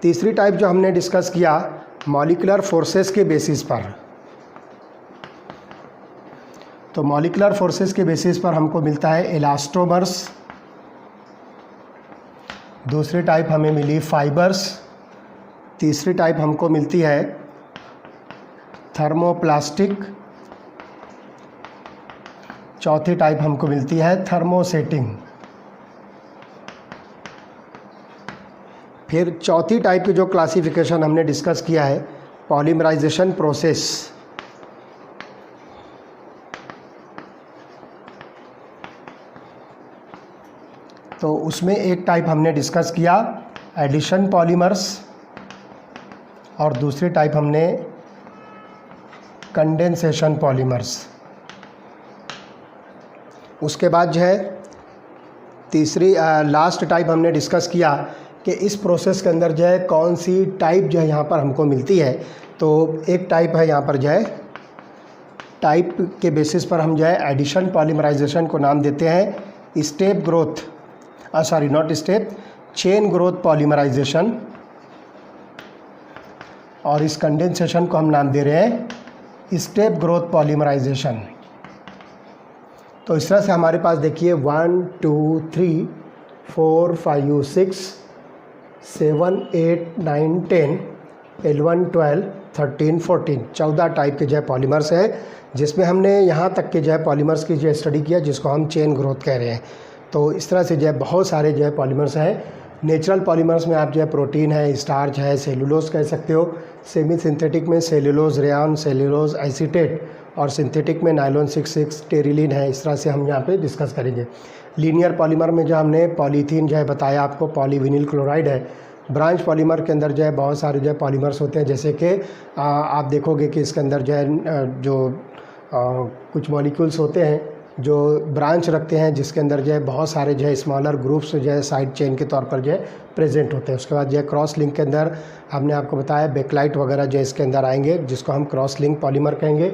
Speaker 1: तीसरी टाइप जो हमने डिस्कस किया मॉलिक्यूलर फोर्सेस के बेसिस पर, तो मॉलिक्यूलर फोर्सेस के बेसिस पर हमको मिलता है इलास्टोमर्स। दूसरी टाइप हमें मिली फाइबर्स। तीसरी टाइप हमको मिलती है थर्मोप्लास्टिक। चौथी टाइप हमको मिलती है थर्मोसेटिंग। फिर चौथी टाइप की जो क्लासिफिकेशन हमने डिस्कस किया है पॉलीमराइजेशन प्रोसेस। तो उसमें एक टाइप हमने डिस्कस किया एडिशन पॉलीमर्स और दूसरी टाइप हमने कंडेंसेशन पॉलीमर्स। उसके बाद जो है तीसरी लास्ट टाइप हमने डिस्कस किया कि इस प्रोसेस के अंदर जो है कौन सी टाइप जो है यहाँ पर हमको मिलती है। तो एक टाइप है यहाँ पर जो है टाइप के बेसिस पर हम जो है एडिशन पॉलीमराइजेशन को नाम देते हैं step growth, sorry not step, chain growth polymerization, और इस कंडेंसेशन को हम नाम दे रहे हैं स्टेप ग्रोथ पॉलीमराइजेशन। तो इस तरह से हमारे पास देखिए 1 2 3 4 5 6 7 8 9 10 11 12 13 14 14 टाइप के जो है पॉलीमर्स हैं, जिसमें हमने यहाँ तक के जो है पॉलीमर्स की जो स्टडी किया जिसको हम चेन ग्रोथ कह रहे हैं। तो इस तरह से जो है बहुत सारे जो है पॉलीमर्स हैं। नेचुरल पॉलीमर्स में आप जो है प्रोटीन है, स्टार्च है, सेलुलोज कह सकते हो। सेमी सिंथेटिक में सेलुलोज रेयन, सेलुलोज एसीटेट, और सिंथेटिक में नायलॉन 6,6 टेरिलीन है। इस तरह से हम यहाँ पे डिस्कस करेंगे। लीनियर पॉलीमर में जो हमने पॉलीथीन जो है बताया आपको, पॉलीविनिल क्लोराइड है। ब्रांच पॉलीमर के अंदर जो है बहुत सारे जो है पॉलीमर्स होते हैं, जैसे कि आप देखोगे कि इसके अंदर जो है कुछ मॉलिक्यूल्स होते हैं जो ब्रांच रखते हैं, जिसके अंदर जो है बहुत सारे जो है स्मॉलर ग्रुप्स जो है साइड चेन के तौर पर जो है प्रेजेंट होते हैं। उसके बाद जो है क्रॉस लिंक के अंदर हमने आपको बताया बेक्लाइट वगैरह जो है इसके अंदर आएंगे, जिसको हम क्रॉस लिंक पॉलीमर कहेंगे।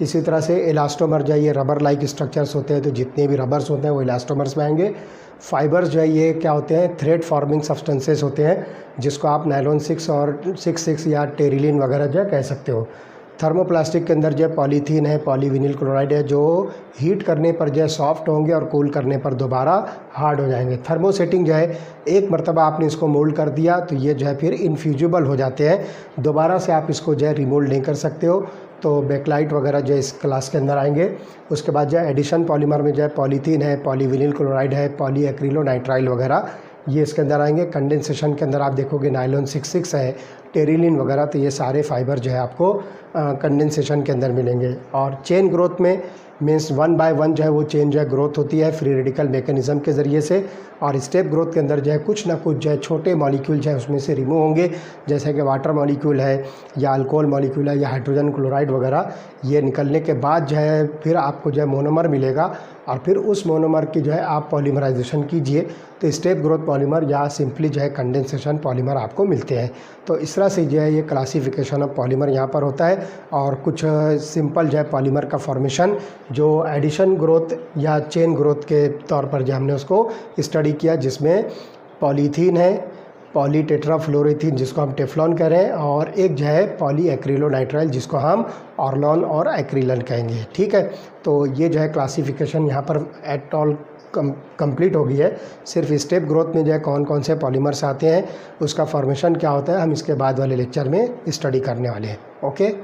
Speaker 1: इसी तरह से इलास्टोमर जो है ये रबर लाइक स्ट्रक्चर्स होते हैं, तो जितने भी रबर्स होते हैं वो इलास्टोमर्स में आएंगे। फाइबर्स जो है ये क्या होते हैं, थ्रेड फॉर्मिंग सब्सटेंसेस होते हैं, जिसको आप नायलॉन 6 और 6,6 या टेरिलीन वगैरह जो है कह सकते हो। थर्मोप्लास्टिक के अंदर जो है पॉलीथीन है, पॉलीविनिल क्लोराइड है, जो हीट करने पर जो है सॉफ्ट होंगे और कूल करने पर दोबारा हार्ड हो जाएंगे। थर्मोसेटिंग जो है एक मरतबा आपने इसको मोल्ड कर दिया तो ये जो है फिर इनफ्यूजिबल हो जाते हैं, दोबारा से आप इसको जो है रिमोल्ड नहीं कर सकते हो। तो बेक्लाइट वगैरह जो इस क्लास के अंदर आएंगे। उसके बाद जो है एडिशन पॉलीमर में जो है पॉलीथीन है, पॉलीविनिल क्लोराइड है, पॉली एक्रिलोनाइट्राइल वगैरह ये इसके अंदर आएंगे। कंडेंसेशन के अंदर आप देखोगे नायलॉन 6,6 है, टेरिलीन वगैरह, तो ये सारे फाइबर जो है आपको कंडेंसेशन के अंदर मिलेंगे। और चेन ग्रोथ में मीन्स 1 बाय 1 जो है वो चेन जो है ग्रोथ होती है फ्री रेडिकल मैकेनिज्म के ज़रिए से। और स्टेप ग्रोथ के अंदर जो है कुछ ना कुछ जो है छोटे मॉलिक्यूल जो है उसमें से रिमूव होंगे, जैसे कि वाटर मॉलिक्यूल है या अल्कोहल मॉलिक्यूल है या हाइड्रोजन क्लोराइड वगैरह। ये निकलने के बाद जो है फिर आपको जो है मोनोमर मिलेगा, और फिर उस मोनोमर की जो है आप पॉलीमराइजेशन कीजिए तो स्टेप ग्रोथ पॉलीमर या सिंपली जो है कंडेंसेशन पॉलीमर आपको मिलते हैं। तो इस तरह से जो है ये क्लासिफिकेशन ऑफ पॉलीमर यहाँ पर होता है। और कुछ सिंपल जो है पॉलीमर का फॉर्मेशन जो एडिशन ग्रोथ या चेन ग्रोथ के तौर पर जो हमने उसको स्टडी किया, जिसमें पॉलीथीन है, पॉलीटेट्राफ्लोरोथीन जिसको हम टेफ्लॉन कह रहे हैं, और एक जो है पॉलीएक्रिलोनाइट्राइल जिसको हम ऑर्लॉन और एक्रिलन कहेंगे। ठीक है, तो ये जो है क्लासिफिकेशन यहाँ पर एट ऑल कंप्लीट हो गई है। सिर्फ स्टेप ग्रोथ में जो है कौन कौन से पॉलीमर्स आते हैं, उसका फॉर्मेशन क्या होता है, हम इसके बाद वाले लेक्चर में स्टडी करने वाले हैं। ओके।